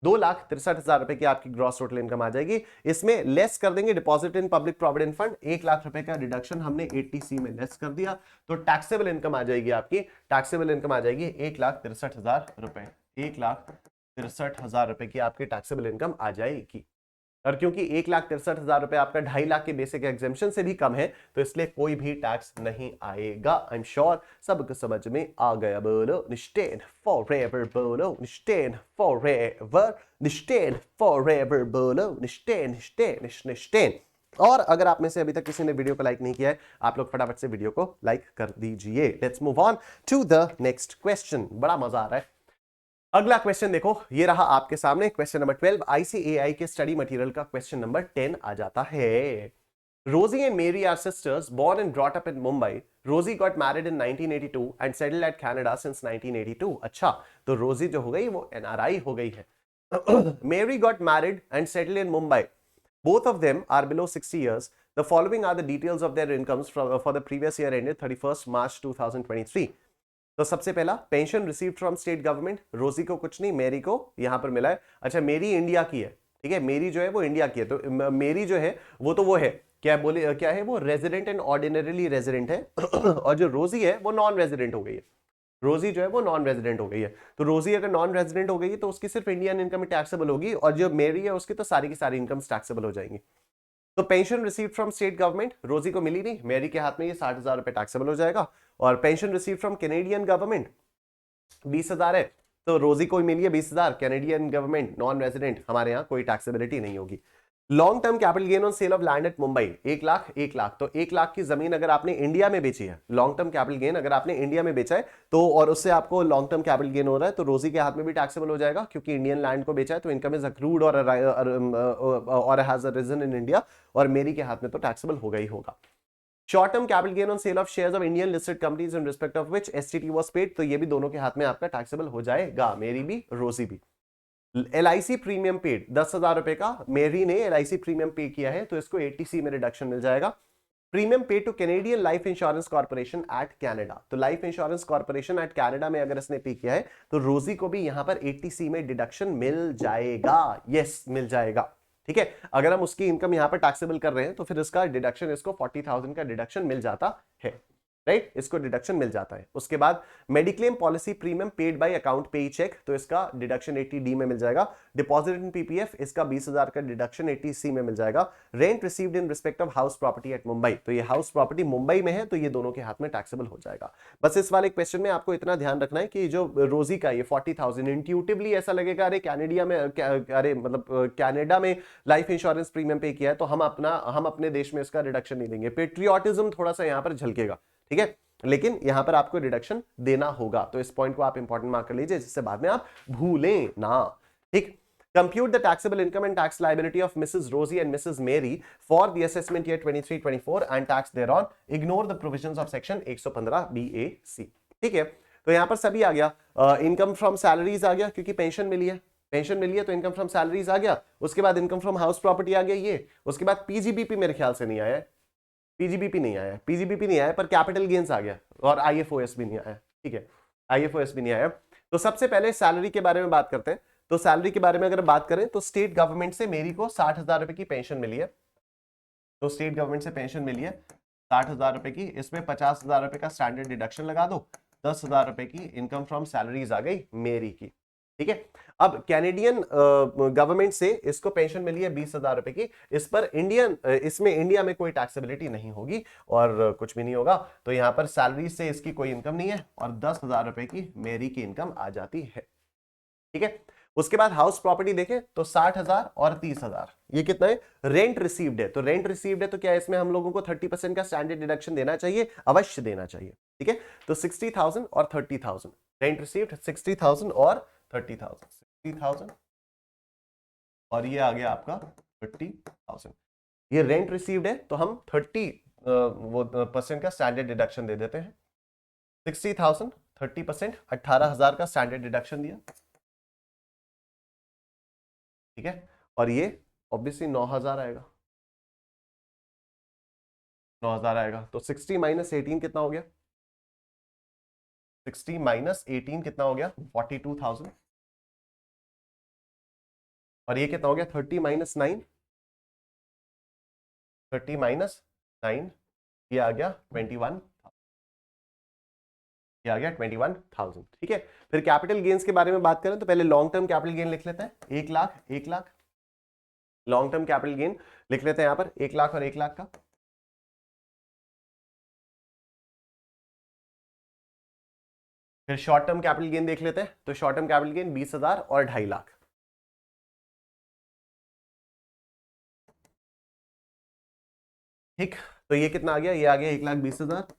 2,63,000 रुपए की आपकी ग्रॉस टोटल इनकम आ जाएगी। इसमें लेस कर देंगे deposit in public provident fund, 1 lakh रुपए का रिडक्शन हमने 80C में लेस कर दिया, तो टैक्सेबल इनकम आ जाएगी आपकी, टैक्सेबल इनकम आ जाएगी 1,63,000 रुपए, 1,63,000 रुपए की आपकी टैक्सेबल इनकम आ जाएगी। और क्योंकि 1,63,000 रुपए आपका 2.5 लाख के बेसिक एग्जेम्पशन से भी कम है, तो इसलिए कोई भी टैक्स नहीं आएगा। आई एम श्योर सबको समझ में आ गया। बोलो निश्चेन फॉरएवर, बोलो निश्चेन फॉरएवर, निश्चेन फॉरएवर, बोलो निश्चेन निश्चेन निश्चेन। और अगर आप में से अभी तक किसी ने वीडियो को लाइक नहीं किया है, आप लोग फटाफट से वीडियो को लाइक कर दीजिए। Let's move on to the next question. बड़ा मजा आ रहा है। अगला क्वेश्चन देखो, ये रहा आपके सामने क्वेश्चन नंबर 12। ICAI के स्टडी मटेरियल का क्वेश्चन नंबर 10 आ जाता है। Rosy and Mary are sisters, born and brought up in Mumbai. रोजी got married in 1982 and settled at Canada since 1982. अच्छा, तो रोजी जो हो गई वो NRI हो गई है। Mary got married and settled in Mumbai. Both of them are below 60 years. The following are the details of their incomes for the previous year ended 31st March 2023. तो सबसे पहला, pension received from state government. रोजी को कुछ नहीं, मेरी को यहां पर मिला है। अच्छा, मेरी इंडिया की है, ठीक है, मेरी जो है वो इंडिया की है, तो मेरी जो है वो है क्या बोले, क्या है वो, रेजिडेंट एंड ऑर्डिनरीली रेजिडेंट है। और जो रोजी है वो नॉन रेजिडेंट हो गई है। रोजी जो है वो नॉन रेजिडेंट हो गई है। तो रोजी अगर नॉन रेजिडेंट हो गई है तो उसकी सिर्फ इंडियन इनकम टैक्सेबल होगी, और जो मेरी है उसकी तो सारी की सारी इनकम टैक्सेबल हो जाएंगी। तो pension receive from state government, रोजी को मिली नहीं, मेरी के हाथ में ये 60,000 रुपए टैक्सेबल हो जाएगा। और pension receive from Canadian government 20,000 है, तो रोजी को मिली है 20,000, कैनेडियन गवर्नमेंट नॉन रेजिडेंट, हमारे यहाँ कोई टैक्सेबिलिटी नहीं होगी। Long term capital gain on sale of land at Mumbai, 1 lakh 1 lakh, तो 1 लाख की जमीन अगर आपने इंडिया में बेची है, लॉन्ग टर्म कैपिटल गेन अगर आपने इंडिया में बेचा है तो, और उससे आपको लॉन्ग टर्म कैपिटल गेन हो रहा है, तो रोजी के हाथ में भी टैक्सेबल हो जाएगा, क्योंकि इंडियन लैंड को बेचा है, तो इनकम इज अक्रूड और हैज अरिजन इन इंडिया, और मेरी के हाथ में तो टैक्सेबल होगा ही होगा। Short term capital gain on sale of shares of Indian listed companies in respect of which STT was paid, तो ये भी दोनों के हाथ में आपका टैक्सेबल हो जाएगा, मेरी भी रोजी भी। LIC प्रीमियम पेड 10,000 रुपए का, मेरी ने LIC प्रीमियम पे किया है, तो इसको 80C में रिडक्शन मिल जाएगा। Premium pay to Canadian life insurance corporation at Canada, तो life insurance corporation at Canada में अगर इसने पे किया है तो रोजी को भी यहां पर 80C में डिडक्शन मिल जाएगा। यस, मिल जाएगा, ठीक है। अगर हम उसकी इनकम यहां पर टैक्सेबल कर रहे हैं तो फिर इसका डिडक्शन, इसको 40,000 का डिडक्शन मिल जाता है, राइट, इसको डिडक्शन मिल जाता है। उसके बाद mediclaim policy premium paid by account पे चेक, तो इसका डिडक्शन 80D में मिल जाएगा। डिपॉजिट इन PPF, इसका 20,000 का डिडक्शन 80C में मिल जाएगा। Rent received in respect of house property eight Mumbai, तो ये हाउस प्रॉपर्टी मुंबई में है, तो ये दोनों के हाथ में टैक्सेबल हो जाएगा। बस इस वाले क्वेश्चन में आपको इतना ध्यान रखना है कि जो रोजी का ये 40,000, इंट्यूटिवली ऐसा लगेगा अरे कैनेडिया में, अरे मतलब कैनेडा में लाइफ इंश्योरेंस प्रीमियम पे किया है तो हम अपने देश में इसका रिडक्शन नहीं देंगे। पेट्रियोटिज्म थोड़ा सा यहां पर झलकेगा, ठीक है, लेकिन यहां पर आपको रिडक्शन देना होगा, तो इस पॉइंट को आप इंपॉर्टेंट मार्क कर लीजिए, जिससे बाद में आप भूलें ना, ठीक। Compute the taxable income and tax liability of Mrs. Rosie and Mrs. Mary for the assessment year 23-24 and tax thereon. Ignore the provisions of section 115 BAC, ठीक है। तो यहां पर सभी आ गया, इनकम फ्रॉम सैलरीज आ गया, क्योंकि पेंशन मिली है, पेंशन मिली है तो इनकम फ्रॉम सैलरीज आ गया। उसके बाद इनकम फ्रॉम हाउस प्रॉपर्टी आ गया ये। उसके बाद PGBP मेरे ख्याल से नहीं आया है, PGBP नहीं आया, PGBP नहीं आया, पर कैपिटल गेन्स आ गया, और IFOS भी नहीं आया, ठीक है, IFOS भी नहीं आया। तो सबसे पहले सैलरी के बारे में बात करते हैं। तो सैलरी के बारे में अगर बात करें तो स्टेट गवर्नमेंट से मेरी को 60,000 रुपए की पेंशन मिली है, तो स्टेट गवर्नमेंट से पेंशन मिली है 60,000 रुपए की, इसमें 50,000 रुपए का स्टैंडर्ड डिडक्शन लगा दो, 10,000 रुपए की इनकम फ्रॉम सैलरीज आ गई मेरी की, ठीक है। अब कैनेडियन गवर्नमेंट से इसको पेंशन मिली है 20,000 रुपए की, इस पर इसमें इंडिया में कोई टैक्सेबिलिटी नहीं होगी और कुछ भी नहीं होगा, तो यहां पर सैलरी से इसकी कोई इनकम नहीं है, और 10,000 रुपए की मेरी की इनकम आ जाती है, ठीक है। उसके बाद हाउस प्रॉपर्टी देखें तो 60,000 और 30,000, ये कितना है, रेंट रिसीव्ड है, तो रेंट रिसीव्ड है तो क्या इसमें हम लोगों को 30% का स्टैंडर्ड डिडक्शन देना चाहिए, अवश्य देना चाहिए, ठीक है। तो 60,000 और 30,000, रेंट रिसीव्ड 60,000 और 30,000, 60,000 और ये आ गया आपका 30,000, ये रेंट रिसीव्ड है तो हम 30% का स्टैंडर्ड डिडक्शन दे देते हैं। 60,000 30%, 18,000 का स्टैंडर्ड डिडक्शन दिया, ठीक है, और ये ऑब्वियसली 9,000 आएगा, 9,000 आएगा, तो 60 माइनस 18 कितना हो गया, 60 माइनस 18 कितना हो गया, 42,000, और ये कितना हो गया 30 माइनस 9, 30 माइनस 9, ये आ गया 21, ये आ गया 21,000। ठीक है, फिर कैपिटल गेन्स के बारे में बात करें तो पहले लॉन्ग टर्म कैपिटल गेन लिख लेते हैं, 1 lakh 1 lakh, long term capital gain लिख लेते हैं यहां पर 1 लाख और 1 लाख का। फिर शॉर्ट टर्म कैपिटल गेन देख लेते हैं, तो शॉर्ट टर्म कैपिटल गेन 20,000 और 2.5 लाख। ठीक, तो ये कितना आ गया, ये आ गया 1,20,000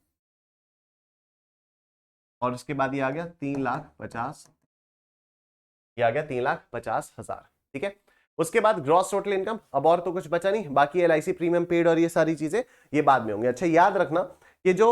और उसके बाद ये आ गया 3,50,000, ये आ गया 3,50,000। ठीक है, उसके बाद ग्रॉस टोटल इनकम, अब और तो कुछ बचा नहीं, बाकी एलआईसी प्रीमियम पेड और ये सारी चीजें ये बाद में होंगी। अच्छा याद रखना कि जो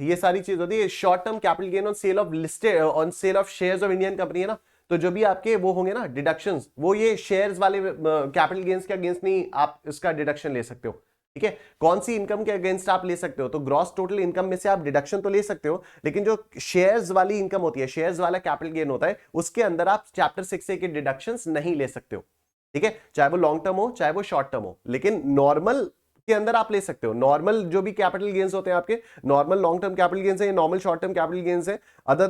ये सारी चीज होती है short term capital gain on sale of listed, on sale of shares of Indian company है ना, तो जो भी आपके वो होंगे ना डिडक्शंस, वो ये शेयर्स वाले कैपिटल गेन्स के अगेंस्ट नहीं आप इसका डिडक्शन ले सकते हो। ठीक है, कौन सी इनकम के अगेंस्ट आप ले सकते हो, तो ग्रॉस टोटल इनकम में से आप डिडक्शन तो ले सकते हो, लेकिन जो शेयर्स वाली इनकम होती है, शेयर्स वाला कैपिटल गेन होता है, उसके अंदर आप चैप्टर 6A के डिडक्शंस नहीं ले सकते हो। ठीक है, चाहे वो लॉन्ग टर्म हो चाहे वो शॉर्ट टर्म हो, लेकिन नॉर्मल के अंदर आप ले सकते हो। नॉर्मल जो भी कैपिटल गेन्स होते हैं आपके, normal long term capital gains है, normal short term capital gains है, अदर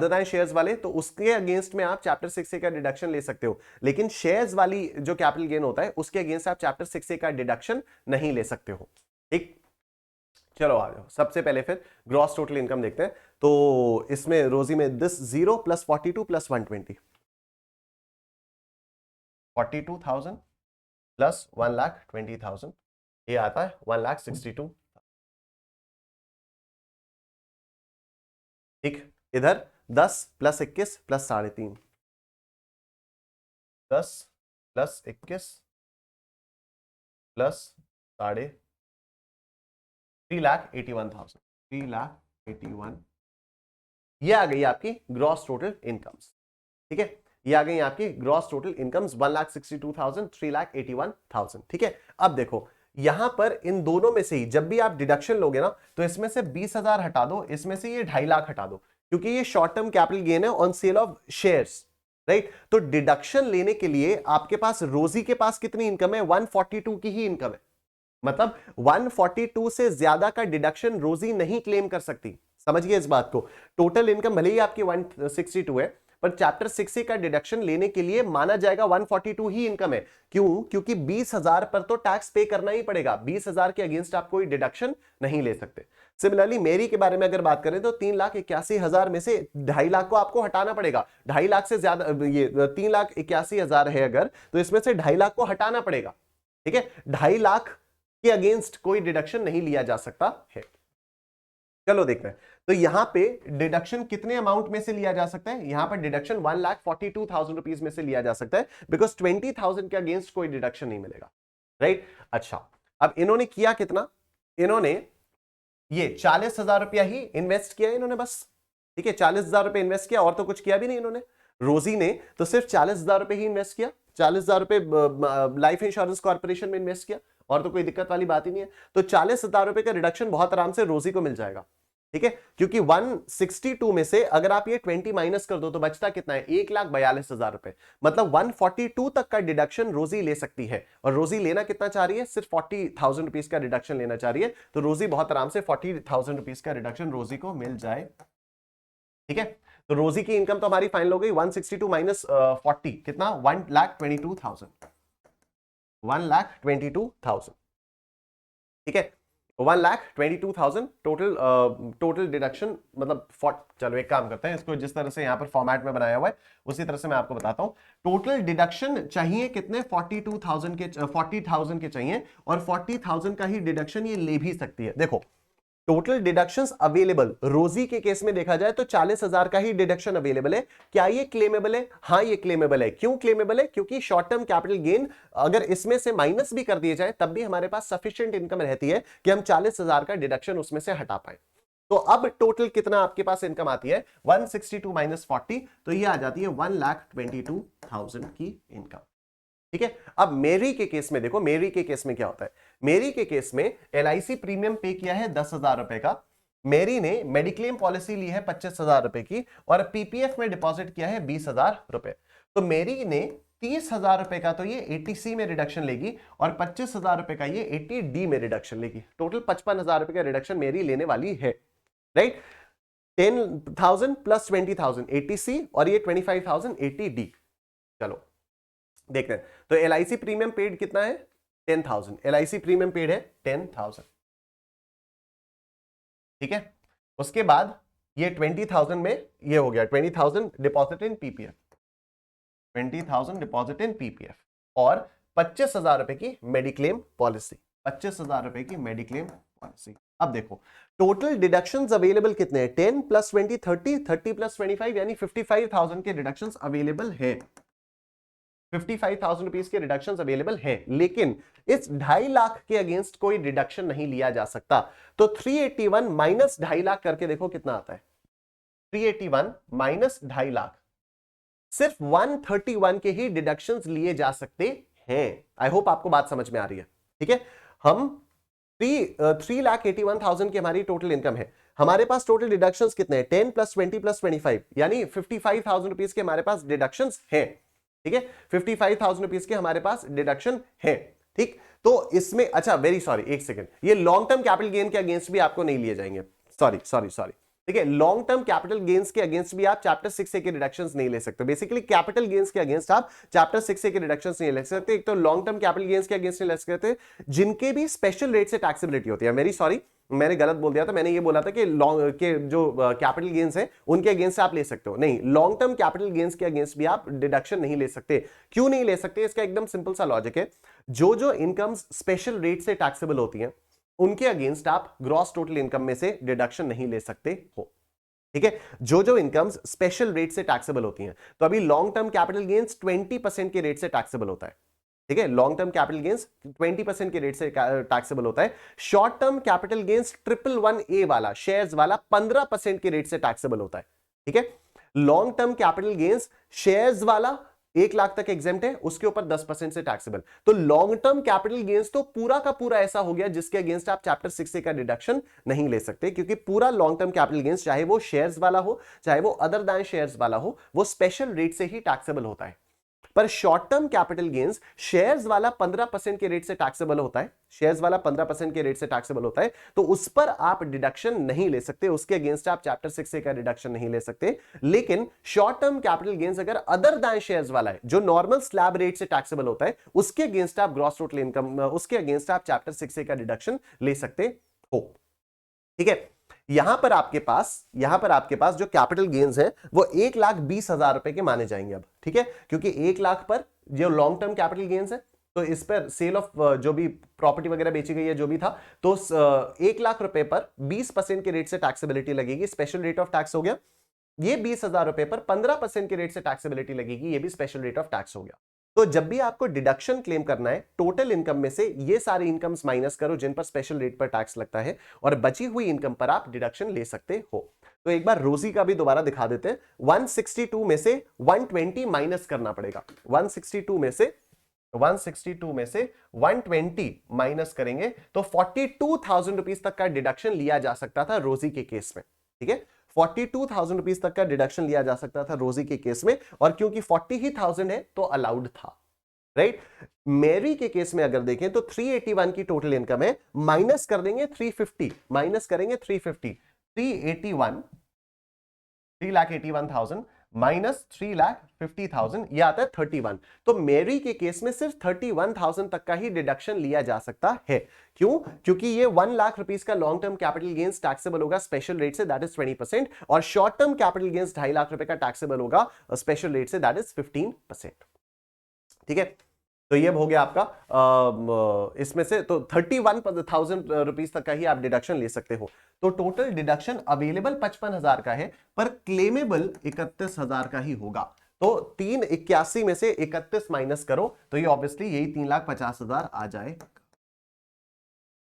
देन शेयर्स वाले, तो उसके अगेंस्ट में आप चैप्टर 6A का डिडक्शन ले सकते हो, लेकिन शेयर्स वाली जो कैपिटल गेन होता है उसके अगेंस्ट आप चैप्टर 6A का डिडक्शन नहीं ले सकते हो। ठीक, चलो आ जाओ, सबसे पहले फिर ग्रॉस टोटल इनकम देखते हैं। तो इसमें रोजी में दिस 0 + 42 + 120, 42,000 + 1,20,000, ये आता है 1,62,000। ठीक, इधर 10 + 21 + 3.5, 10 + 21 + 3.5, 3,81,000, 3,81,000, ये आ गई आपकी ग्रॉस टोटल इनकम्स। ठीक है, ये आ गई आपकी ग्रॉस टोटल इनकम्स 1,62,000, 3,81,000। ठीक है, अब देखो यहां पर इन दोनों में से ही जब भी आप डिडक्शन लोगे ना, तो इसमें से 20,000 हटा दो, इसमें से ये 2.5 लाख हटा दो, क्योंकि ये शॉर्ट टर्म कैपिटल गेन है on sale of shares, right. तो डिडक्शन लेने के लिए आपके पास, रोजी के पास कितनी इनकम है, 142 की ही इनकम है, मतलब 142 से ज्यादा का डिडक्शन रोजी नहीं क्लेम कर सकती। समझिए इस बात को, टोटल इनकम भले ही आपकी 162 है, पर चैप्टर 6A का डिडक्शन लेने के लिए माना जाएगा 142 ही इनकम है। क्यों? क्योंकि 20,000 पर तो टैक्स पे करना ही पड़ेगा, 20,000 के अगेंस्ट आप कोई डिडक्शन नहीं ले सकते। सिमिलरली मेरी के बारे में अगर बात करें तो 3,81,000 में से 2.5 लाख को आपको हटाना पड़ेगा, 2.5 लाख से ज्यादा, ये 3,81,000 है अगर, तो इसमें से 2.5 लाख को हटाना पड़ेगा। ठीक है, 2.5 लाख के अगेंस्ट कोई डिडक्शन नहीं लिया जा सकता है। चलो देखते हैं, तो यहां पे डिडक्शन कितने अमाउंट में से लिया जा सकता है, यहां पर डिडक्शन 1,42,000 रुपीज में से लिया जा सकता है, बिकॉज 20,000 के अगेंस्ट कोई डिडक्शन नहीं मिलेगा, राइट। अच्छा, अब इन्होंने किया कितना, इन्होंने ये 40,000 रुपया ही इन्वेस्ट किया इन्होंने बस। ठीक है, 40,000 रुपए इन्वेस्ट किया, और तो कुछ किया भी नहीं इन्होंने। रोजी ने तो सिर्फ 40,000 रुपए ही इन्वेस्ट किया, 40,000 रुपए लाइफ इंश्योरेंस कॉर्पोरेशन में इन्वेस्ट किया, और तो कोई दिक्कत वाली बात ही नहीं है। तो 40,000 रुपए का रिडक्शन बहुत आराम से रोजी को मिल जाएगा। ठीक है, क्योंकि 162 में से अगर आप ये 20 माइनस कर दो तो बचता कितना है, 1,42,000 रुपए, मतलब 142 तक का डिडक्शन रोजी ले सकती है। और रोजी लेना कितना चाह रही है, सिर्फ 40,000 रुपीज का डिडक्शन लेना चाह रही है, तो रोजी बहुत आराम से 40,000 रुपीज का रिडक्शन रोजी को मिल जाए। ठीक है, तो रोजी की इनकम तो हमारी फाइनल हो गई, 162 माइनस 40 कितना, 1,22,000, 1,22,000। ठीक है, 1,22,000 टोटल डिडक्शन, मतलब चलो एक काम करते हैं, इसको जिस तरह से यहां पर फॉर्मेट में बनाया हुआ है उसी तरह से मैं आपको बताता हूं। टोटल डिडक्शन चाहिए कितने, 40,000 के चाहिए, और 40,000 का ही डिडक्शन ये ले भी सकती है। देखो टोटल डिडक्शंस अवेलेबल रोजी के केस में देखा जाए तो 40,000 का ही डिडक्शन अवेलेबल है। क्या ये क्लेमेबल है? हाँ ये क्लेमेबल है। क्यों क्लेमेबल है? क्योंकि शॉर्ट टर्म कैपिटल गेन अगर इसमें से माइनस भी कर दिए जाए तब भी हमारे पास सफिशिएंट इनकम रहती है कि हम 40,000 का डिडक्शन उसमें से हटा पाए। तो अब टोटल कितना आपके पास इनकम आती है, 162 माइनस 40, तो ये आ जाती है 1,22,000 की इनकम। ठीक है, अब मेरी के केस में देखो, मेरी के केस में क्या होता है, मेरी के केस में एलआईसी प्रीमियम पे किया है 10,000 रुपए का, मेरी ने मेडिक्लेम पॉलिसी ली है 25,000 रुपए की, और पीपीएफ में डिपॉजिट किया है 20,000 रुपए। तो मेरी ने 30,000 रुपए का तो ये 80C में रिडक्शन लेगी और 25,000 रुपए का ये 80D में रिडक्शन लेगी। टोटल 55,000 रुपए का रिडक्शन मेरी लेने वाली है, राइट। 10,000 प्लस 20,000 80C और ये 25,000 80D। चलो देखते हैं। तो LIC प्रीमियम पेड कितना है? 10,000। LIC प्रीमियम पेड है 10,000, ठीक है। उसके बाद ये 20,000 में ये हो गया 20,000 deposit in PPF, 20,000 deposit in PPF और 25,000 रुपए की मेडिक्लेम पॉलिसी, 25,000 रुपए की मेडिक्लेम पॉलिसी। अब देखो टोटल डिडक्शंस अवेलेबल कितने हैं? 10 प्लस 20 30, 30 प्लस 25 यानी 55,000 के डिडक्शंस अवेलेबल है, 55,000 रुपीज के रिडक्शंस अवेलेबल है। लेकिन इस 2.5 लाख के अगेंस्ट कोई रिडक्शन नहीं लिया जा सकता। तो 381 माइनस 2.5 लाख करके देखो कितना आता है। 381 माइनस 2.5 लाख, सिर्फ 131 के ही डिडक्शंस लिए जा सकते हैं। आई होप आपको बात समझ में आ रही है, ठीक है। हम 3,81,000 की हमारी टोटल इनकम है, हमारे पास टोटल डिडक्शंस कितने हैं? 10 प्लस 20 प्लस 25 यानी 55,000 रुपीज के हमारे पास डिडक्शंस हैं, ठीक है। 55,000 रुपीज के हमारे पास डिडक्शन है, ठीक। तो इसमें अच्छा वेरी सॉरी, एक सेकंड, ये लॉन्ग टर्म कैपिटल गेन के अगेंस्ट भी आपको नहीं लिए जाएंगे, सॉरी सॉरी सॉरी, ठीक है। लॉन्ग टर्म कैपिटल गेन्स के अगेंस्ट भी आप चैप्टर 6A के रिडक्शंस नहीं ले सकते। बेसिकली कैपिटल गेन्स के अगेंस्ट आप चैप्टर 6A के रिडक्शंस नहीं ले सकते। एक तो लॉन्ग टर्म कैपिटल गेन्स के अगेंस्ट नहीं ले सकते जिनके भी स्पेशल रेट से टैक्सेबिलिटी होती है। वेरी सॉरी, मैंने गलत बोल दिया था, मैंने ये बोला था कि लॉन्ग के जो कैपिटल गेन्स है उनके अगेंस्ट आप ले सकते हो, नहीं, लॉन्ग टर्म कैपिटल गेन्स के अगेंस्ट भी आप डिडक्शन नहीं ले सकते। क्यों नहीं ले सकते? इसका एकदम सिंपल सा लॉजिक है, जो जो इनकम्स स्पेशल रेट से टैक्सेबल होती हैं उनके अगेंस्ट आप ग्रॉस टोटल इनकम में से डिडक्शन नहीं ले सकते हो, ठीक है। जो जो इनकम्स स्पेशल रेट से टैक्सेबल होती हैं, तो अभी लॉन्ग टर्म कैपिटल गेन्स 20% के रेट से टैक्सेबल होता है, ठीक है। लॉन्ग टर्म कैपिटल गेन्स 20% के रेट से टैक्सेबल होता है। Short term capital gains 111A वाला शेयर्स वाला 15% के रेट से टैक्सेबल होता है, ठीक है। Long term capital gains shares वाला 1 लाख तक एग्जेम्प्ट है, उसके ऊपर 10% से टैक्सेबल। तो लॉन्ग टर्म कैपिटल गेन्स तो पूरा का पूरा ऐसा हो गया जिसके अगेंस्ट आप चैप्टर 6A का डिडक्शन नहीं ले सकते, क्योंकि पूरा लॉन्ग टर्म कैपिटल गेन्स चाहे वो शेयर्स वाला हो चाहे वो अदर दैन शेयर्स वाला हो, वो स्पेशल रेट से ही टैक्सेबल होता है। पर short term capital gains shares वाला 15% के रेट से टैक्सेबल होता है, शेयर्स वाला 15% के रेट से टैक्सेबल होता है, तो उस पर आप डिडक्शन नहीं ले सकते, उसके अगेंस्ट आप चैप्टर 6A का डिडक्शन नहीं ले सकते। लेकिन शॉर्ट टर्म कैपिटल गेन्स अगर अदर दैन शेयर्स वाला है, जो नॉर्मल स्लैब रेट से टैक्सेबल होता है, उसके अगेंस्ट आप ग्रॉस टोटल इनकम, उसके अगेंस्ट आप चैप्टर 6A का डिडक्शन ले सकते हो, ठीक है। यहां पर आपके पास जो कैपिटल गेन्स है वो 1,20,000 रुपए के माने जाएंगे अब, ठीक है, क्योंकि 1 लाख पर जो लॉन्ग टर्म कैपिटल गेन्स है, तो इस पर सेल ऑफ जो भी प्रॉपर्टी वगैरह बेची गई है जो भी था, तो 1 लाख रुपए पर 20% के रेट से टैक्सेबिलिटी लगेगी, स्पेशल रेट ऑफ टैक्स हो गया। ये 20,000 रुपए पर 15% के रेट से टैक्सेबिलिटी लगेगी, ये भी स्पेशल रेट ऑफ टैक्स हो गया। तो जब भी आपको डिडक्शन क्लेम करना है, टोटल इनकम में से ये सारी इनकम्स माइनस करो जिन पर स्पेशल रेट पर टैक्स लगता है, और बची हुई इनकम पर आप डिडक्शन ले सकते हो। तो एक बार रोजी का भी दोबारा दिखा देते हैं। 162 में से 120 माइनस करना पड़ेगा, 162 में से 120 माइनस करेंगे तो 42,000 रुपीज तक का डिडक्शन लिया जा सकता था रोजी के केस में, ठीक है। 42,000 रुपीज तक का डिडक्शन लिया जा सकता था रोजी के केस में, और क्योंकि 40,000 है तो अलाउड था, राइट। मेरी के केस में अगर देखें तो 381 की टोटल इनकम है, माइनस कर देंगे 350, माइनस करेंगे 350, 3,81,000 माइनस 3,50,000, यह आता है 31। तो मेरी के केस में सिर्फ 31,000 तक का ही डिडक्शन लिया जा सकता है। क्यों? क्योंकि ये 1 लाख रुपीस का long term capital gains taxable होगा स्पेशल रेट से, दैट इज 20%, और short term capital gains 2.5 lakh रुपए का टैक्सेबल होगा स्पेशल रेट से, दैट इज 15%, ठीक है। तो ये हो गया आपका इसमें से तो 31,000 रुपीज तक का ही आप डिडक्शन ले सकते हो। तो टोटल डिडक्शन अवेलेबल 55,000 का है, पर क्लेमेबल 31,000 का ही होगा। तो 381 में से 31 माइनस करो तो ये ऑब्वियसली यही 3,50,000 आ जाएगा,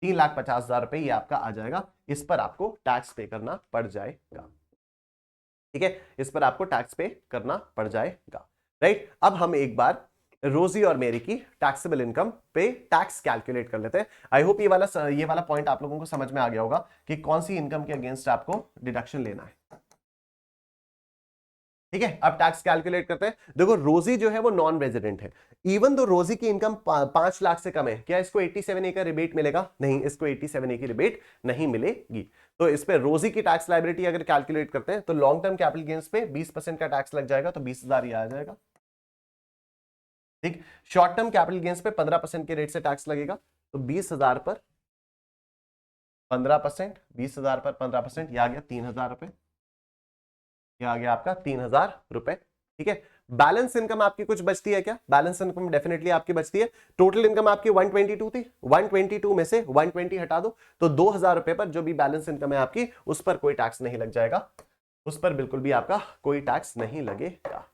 3,50,000 रुपए ये आपका आ जाएगा। इस पर आपको टैक्स पे करना पड़ जाएगा, ठीक है, इस पर आपको टैक्स पे करना पड़ जाएगा, राइट। अब हम एक बार रोजी और मेरी की टैक्सेबल इनकम पे टैक्स कैलकुलेट कर लेते हैं। आई होप ये वाला पॉइंट आप लोगों को समझ में आ गया होगा कि कौन सी इनकम के अगेंस्ट आपको डिडक्शन लेना है। ठीक है, अब टैक्स कैलकुलेट करते हैं। देखो रोजी जो है वो नॉन रेजिडेंट है, इवन दो रोजी की इनकम 5 लाख से कम है, क्या इसको 87A का रिबेट मिलेगा? नहीं, इसको 87A की रिबेट नहीं मिलेगी। तो इस पे रोजी की टैक्स लायबिलिटी अगर कैलकुलेट करते हैं तो लॉन्ग टर्म कैपिटल गेन्स पे 20% का टैक्स लग जाएगा, तो 20,000 ये आ जाएगा। ठीक, शॉर्ट टर्म कैपिटल गेन्स पे 15% के रेट से टैक्स लगेगा, तो 20,000 पर 15%, 20,000 पर 15%, यह आ गया 3,000 रुपए, यह आ गया आपका 3,000 रुपए। ठीक है, बैलेंस इनकम आपकी कुछ बचती है क्या? बैलेंस इनकम डेफिनेटली आपकी बचती है। टोटल इनकम आपकी 122 थी, 122 में से 120 हटा दो, तो 2,000 रुपए पर जो भी बैलेंस इनकम है आपकी, उस पर कोई टैक्स नहीं लग जाएगा, उस पर बिल्कुल भी आपका कोई टैक्स नहीं लगेगा।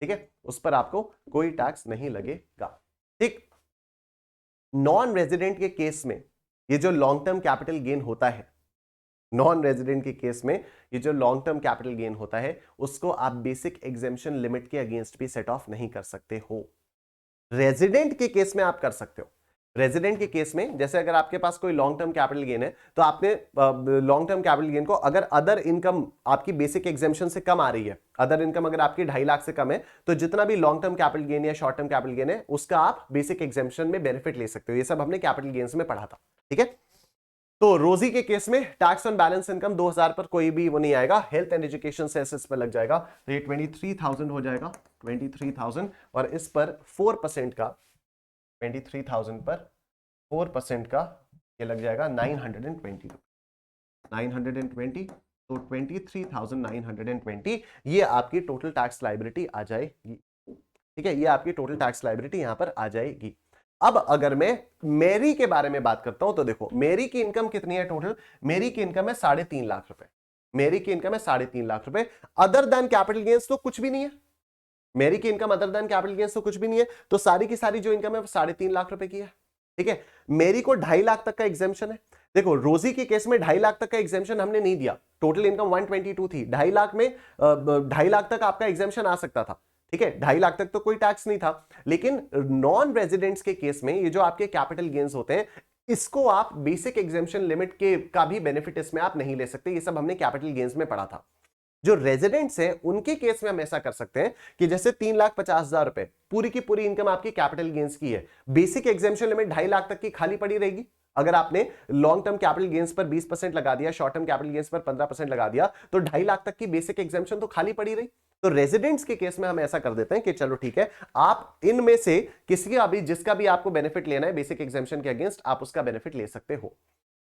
ठीक है, उस पर आपको कोई टैक्स नहीं लगेगा। ठीक, नॉन रेजिडेंट के केस में ये जो लॉन्ग टर्म कैपिटल गेन होता है, नॉन रेजिडेंट के केस में ये जो लॉन्ग टर्म कैपिटल गेन होता है, उसको आप बेसिक एग्जेम्पशन लिमिट के अगेंस्ट भी सेट ऑफ नहीं कर सकते हो। रेजिडेंट के केस में आप कर सकते हो। रेजिडेंट के केस में जैसे अगर आपके पास कोई लॉन्ग टर्म कैपिटल गेन है, तो आपने लॉन्ग टर्म कैपिटल गेन को, अगर अदर इनकम आपकी बेसिक एग्जेम्पशन से कम आ रही है, अदर इनकम अगर आपकी 2.5 लाख से कम है, तो जितना भी लॉन्ग टर्म कैपिटल गेन या शॉर्ट टर्म कैपिटल गेन है, उसका आप बेसिक एग्जेम्पशन में बेनिफिट ले सकते हो। ये सब हमने कैपिटल गेन्स में पढ़ा था। ठीक है, तो रोजी के केस में टैक्स ऑन बैलेंस इनकम 2,000 पर कोई भी वो नहीं आएगा, हेल्थ एंड एजुकेशन सेसेस पर लग जाएगा, तो ये 23,000 हो जाएगा, 23,000, और इस पर 4% का, 23,000 पर 4% का ये लग जाएगा 920, 920, तो 23,920 ये आपकी टोटल टैक्स लायबिलिटी आ जाएगी। ठीक है, ये आपकी टोटल टैक्स लायबिलिटी यहां पर आ जाएगी। अब अगर मैं मेरी के बारे में बात करता हूं, तो देखो मेरी की इनकम कितनी है टोटल? मेरी की इनकम है 3.5 लाख रुपए, मेरी की इनकम है 3.5 लाख रुपए। अदर देन कैपिटल गेन्स तो कुछ भी नहीं है, मेरी की income other than capital gains तो कुछ भी नहीं है, तो सारी की सारी जो इनकम है वो 3.5 लाख रुपए की है। ठीक है, मेरी को 2.5 लाख तक का एग्जेम्पशन है। देखो रोजी के केस में 2.5 लाख तक का एग्जेम्पशन हमने नहीं दिया, टोटल इनकम 122 थी, 2.5 लाख में 2.5 लाख तक आपका एग्जेम्पशन आ सकता था। ठीक है, 2.5 लाख तक तो कोई टैक्स नहीं था। लेकिन नॉन रेजिडेंट्स के केस में ये जो आपके कैपिटल गेन्स होते हैं, इसको आप बेसिक एग्जेम्पशन लिमिट के का भी बेनिफिट इसमें आप नहीं ले सकते। ये सब हमने कैपिटल गेन्स में पढ़ा था। जो रेजिडेंट्स हैं उनके केस में हम ऐसा कर सकते हैं कि जैसे 3,50,000 रुपए पूरी की पूरी इनकम आपकी कैपिटल गेन्स की है, बेसिक एग्जेम्पशन लिमिट 2.5 लाख तक की खाली पड़ी रहेगी। अगर आपने लॉन्ग टर्म कैपिटल गेन्स पर 20% लगा दिया, शॉर्ट टर्म कैपिटल गेन्स पर 15% लगा दिया, तो 2.5 लाख तक की बेसिक एग्जेम्पशन तो खाली पड़ी रही। तो रेजिडेंट्स के केस में हम ऐसा कर देते हैं कि चलो ठीक है, आप इनमें से किसी का भी, जिसका भी आपको बेनिफिट लेना है बेसिक एग्जेम्पशन के अगेंस्ट, आप उसका बेनिफिट ले सकते हो।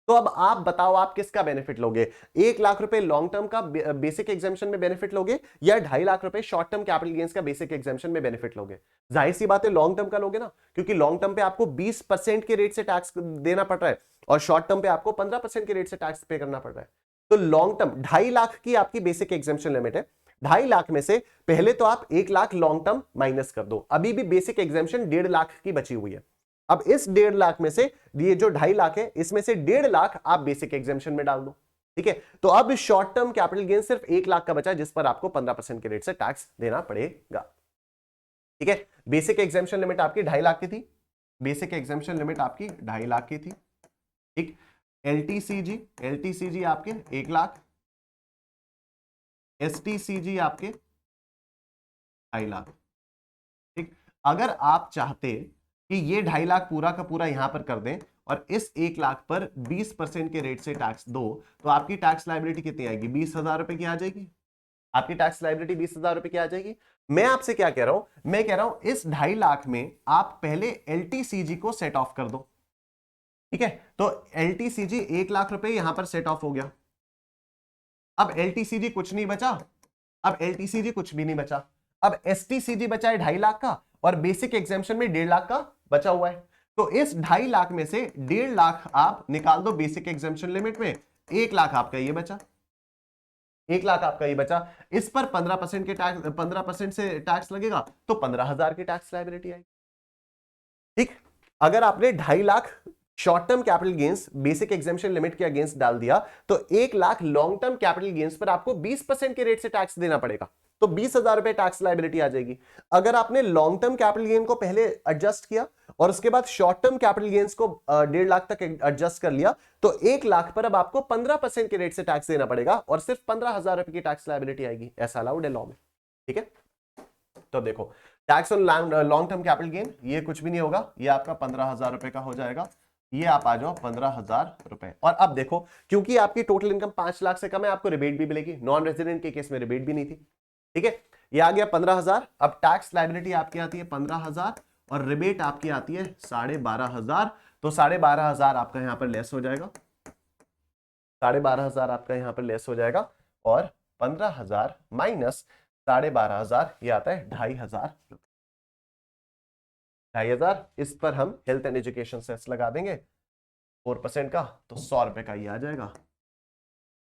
तो अब आप बताओ आप किसका बेनिफिट लोगे? 1 लाख रुपए लॉन्ग टर्म का बेसिक एग्जाम्पशन में बेनिफिट लोगे, या 2.5 लाख रुपए शॉर्ट टर्म कैपिटल गेन्स का बेसिक एग्जाम्पशन में बेनिफिट लोगे? जाहिर सी बात है लॉन्ग टर्म का लोगे ना, क्योंकि लॉन्ग टर्म पे आपको 20% के रेट से टैक्स देना पड़ रहा है, और शॉर्ट टर्म पे आपको 15% के रेट से टैक्स पे करना पड़ रहा है। तो लॉन्ग टर्म 2.5 लाख की आपकी बेसिक एग्जाम्पशन लिमिट है, 2.5 लाख में से पहले तो आप 1 लाख लॉन्ग टर्म माइनस कर दो, अभी भी बेसिक एग्जाम्पशन 1.5 लाख की बची हुई है। अब इस 1.5 लाख में से ये जो 2.5 लाख है, इसमें से 1.5 लाख आप बेसिक एग्जाम्पशन में डाल दो। ठीक है, तो अब शॉर्ट टर्म कैपिटल गेन सिर्फ 1 लाख का बचा, जिस पर आपको 15% के रेट से टैक्स देना पड़ेगा। ठीक है, बेसिक एग्जाम्पशन लिमिट आपकी 2.5 लाख की थी, बेसिक एग्जाम्पशन लिमिट आपकी 2.5 लाख की थी। ठीक, एलटीसीजी आपके 1 लाख, एसटीसीजी आपके 2.5 लाख। ठीक, अगर आप चाहते कि ये 2.5 लाख पूरा का पूरा यहां पर कर दें और इस 1 लाख पर 20% के रेट से टैक्स दो, तो आपकी टैक्स लायबिलिटी कितनी आएगी? 20,000 रुपए की आ जाएगी। आपकी टैक्स लायबिलिटी 20,000 रुपए की आ जाएगी। मैं आपसे क्या कह रहा हूं? मैं कह रहा हूं इस 2.5 लाख में आप पहले एलटीसीजी को सेट ऑफ कर दो। ठीक है, तो एलटीसीजी 1 लाख रुपए यहां पर सेट ऑफ हो गया। अब एलटीसीजी कुछ नहीं बचा, अब एलटीसीजी कुछ भी नहीं बचा। अब एसटीसीजी बचा है 2.5 लाख का, और बेसिक एग्जाम्पशन में 1.5 लाख का बचा हुआ है। तो इस 2.5 लाख में से 1.5 लाख आप निकाल दो बेसिक एग्जाम्पशन लिमिट में, 1 लाख आपका ये बचा, 1 लाख आपका ये बचा। इस पर 15% के टैक्स, 15% से टैक्स लगेगा, तो 15,000 की टैक्स लायबिलिटी आएगी। ठीक, अगर आपने 2.5 lakh short term capital gains basic exemption limit के अगेंस्ट डाल दिया, तो 1 lakh long term capital gains पर आपको 20% के रेट से टैक्स देना पड़ेगा, तो 20,000 रुपए टैक्स लायबिलिटी आ जाएगी। अगर आपने लॉन्ग टर्म कैपिटल गेन को पहले एडजस्ट किया और उसके बाद शॉर्ट टर्म कैपिटल गेन्स को 1.5 लाख तक एडजस्ट कर लिया, तो 1 लाख पर अब आपको 15% के रेट से टैक्स देना पड़ेगा, और सिर्फ 15,000 रुपए की टैक्स लायबिलिटी आएगी। ऐसा अलाउड है लॉ में। ठीक है। तो देखो tax on long term capital gain ये कुछ भी नहीं होगा, ये आपका 15,000 रुपए का हो जाएगा, ये आप आ जाओ 15,000 रुपए। और अब देखो क्योंकि आपकी टोटल इनकम 5 लाख से कम है, आपको रिबेट भी मिलेगी, नॉन रेजिडेंट के केस में रिबेट भी नहीं थी, ठीक है। ये आ गया 15,000। अब टैक्स लायबिलिटी आपकी आती है 15,000 और रिबेट आपकी आती है 12,500, तो 12,500 आपका यहां पर लेस हो जाएगा, 12,500 आपका यहां पर लेस हो जाएगा, और 15,000 माइनस 12,500 ये आता है 2,500 रुपए। 2,500 इस पर हम हेल्थ एंड एजुकेशन सेस लगा देंगे 4% का, तो 100 रुपए का ये आ जाएगा,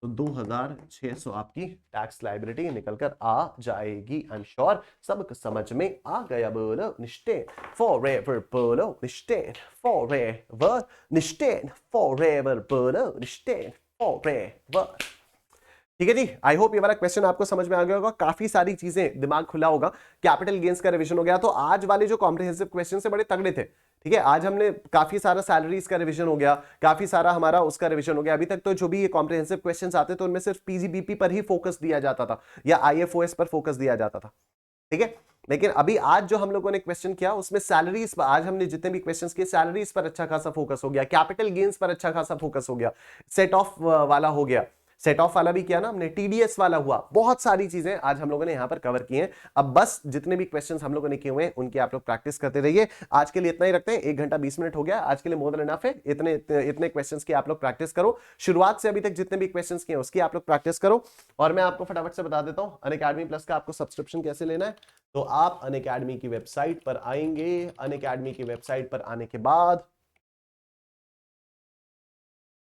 तो 2,600 आपकी टैक्स लाइबिलिटी निकल कर आ जाएगी। आई एम श्योर सबको समझ में आ गया। बोलो निश्चय फॉरएवर, बोलो निश्चय फॉरएवर, निश्चय फॉरएवर, बोलो निश्चय फॉरएवर। ठीक है जी, आई होप ये वाला क्वेश्चन आपको समझ में आ गया होगा, काफी सारी चीजें, दिमाग खुला होगा। कैपिटल गेन्स का रिवीजन हो गया। तो आज वाले जो कॉम्प्रिहेंसिव क्वेश्चन से बड़े तगड़े थे, ठीक है। आज हमने काफी सारा सैलरीज का रिवीजन हो गया, काफी सारा हमारा उसका रिवीजन हो गया। अभी तक तो जो भी ये कॉम्प्रिहेंसिव क्वेश्चंस आते तो उनमें सिर्फ पीजीबीपी पर ही फोकस दिया जाता था या आईएफओएस पर फोकस दिया जाता था, ठीक है। लेकिन अभी आज जो हम लोगों ने क्वेश्चन किया उसमें सैलरीज पर, आज हमने जितने भी क्वेश्चंस किए सैलरीज पर अच्छा खासा फोकस हो गया, कैपिटल गेन्स पर अच्छा खासा फोकस हो गया, सेट ऑफ वाला हो गया, सेट ऑफ वाला भी किया ना हमने, टीडीएस वाला हुआ, बहुत सारी चीजें आज हम लोगों ने यहां पर कवर की हैं। अब बस जितने भी क्वेश्चंस हम लोगों ने किए हुए हैं उनकी आप लोग प्रैक्टिस करते रहिए। आज के लिए इतना ही रखते हैं, 1 घंटा 20 मिनट हो गया आज के लिए, मोर देन इनफ है। इतने क्वेश्चंस की आप लोग प्रैक्टिस करो, शुरुआत से अभी तक जितने भी क्वेश्चंस किए उसकी आप लोग प्रैक्टिस करो। और मैं आपको फटाफट से बता देता हूं अनअकैडमी प्लस का आपको सब्सक्रिप्शन कैसे लेना है। तो आप अनअकैडमी की वेबसाइट पर आएंगे, अनअकैडमी की वेबसाइट पर आने के बाद,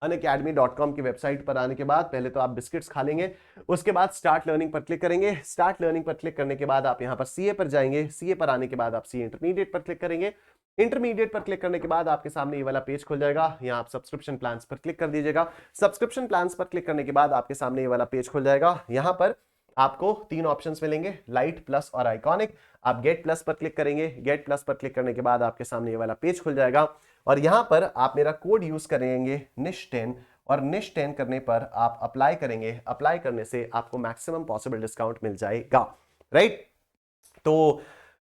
unacademy.com की वेबसाइट पर आने के बाद पहले तो आप बिस्किट्स खा लेंगे, उसके बाद स्टार्ट लर्निंग पर क्लिक करेंगे। स्टार्ट लर्निंग पर क्लिक करने के बाद आप यहां पर सीए पर जाएंगे, सीए पर आने के बाद आप सीए इंटरमीडिएट पर क्लिक करेंगे। इंटरमीडिएट पर क्लिक करने के बाद आपके सामने ये वाला पेज खुल जाएगा, यहाँ आप सब्सक्रिप्शन प्लान्स पर क्लिक कर दीजिएगा। सब्सक्रिप्शन प्लान्स पर क्लिक करने के बाद आपके सामने ये वाला पेज खुल जाएगा, यहाँ पर आपको 3 ऑप्शंस मिलेंगे, लाइट, प्लस और आइकॉनिक। आप गेट प्लस पर क्लिक करेंगे, गेट प्लस पर क्लिक करने के बाद आपके सामने ये वाला पेज खुल जाएगा और यहां पर आप मेरा कोड यूज करेंगे निश10, और निश10 करने पर आप अप्लाई करेंगे। अप्लाई करने से आपको मैक्सिमम पॉसिबल डिस्काउंट मिल जाएगा, राइट। तो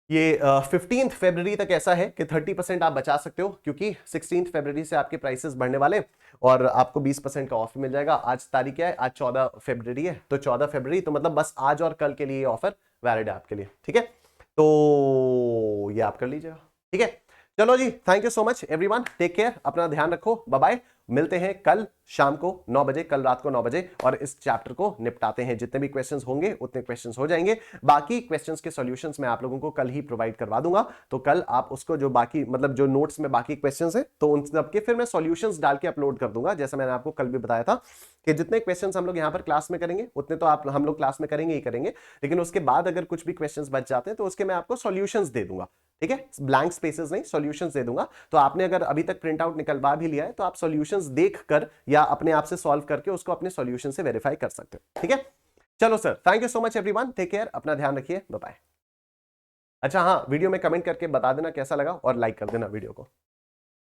ये 15 फरवरी तक ऐसा है कि 30% आप बचा सकते हो, क्योंकि 16 फरवरी से आपके प्राइसेस बढ़ने वाले और आपको 20% का ऑफर मिल जाएगा। आज तारीख क्या है, आज 14 फरवरी है, तो 14 फरवरी तो मतलब बस आज और कल के लिए ऑफर वैलिड है आपके लिए, ठीक है। तो ये आप कर लीजिएगा, ठीक है। चलो जी, thank you so much everyone, take care, अपना ध्यान रखो, बाय बाय। मिलते हैं कल शाम को 9 बजे, कल रात को 9 बजे, और इस चैप्टर को निपटाते हैं। जितने भी क्वेश्चंस होंगे उतने क्वेश्चंस हो जाएंगे। बाकी क्वेश्चंस के सॉल्यूशंस मैं आप लोगों को कल ही प्रोवाइड करवा दूंगा, तो कल आप उसको जो बाकी मतलब जो नोट्स में बाकी क्वेश्चंस हैं तो उन सबके फिर मैं सॉल्यूशंस डाल के अपलोड कर दूंगा। जैसा मैंने आपको कल भी बताया था कि जितने क्वेश्चंस हम लोग यहाँ पर क्लास में करेंगे उतने तो आप हम लोग क्लास में करेंगे ही करेंगे, लेकिन उसके बाद अगर कुछ भी क्वेश्चंस बच जाते हैं तो उसके मैं आपको सॉल्यूशंस दे दूंगा, ठीक है। ब्लैंक स्पेसेस नहीं, सॉल्यूशंस दे दूंगा। तो आपने अगर अभी तक प्रिंट आउट निकलवा भी लिया है तो आप सॉल्यूशंस देखकर या अपने आप से सॉल्व करके उसको अपने सॉल्यूशन से वेरीफाई कर सकते हो, ठीक है। चलो sir, thank you so much everyone, take care, अपना ध्यान रखिए, बाय बाय। अच्छा हाँ, वीडियो में कमेंट करके बता देना कैसा लगा और लाइक कर देना वीडियो को।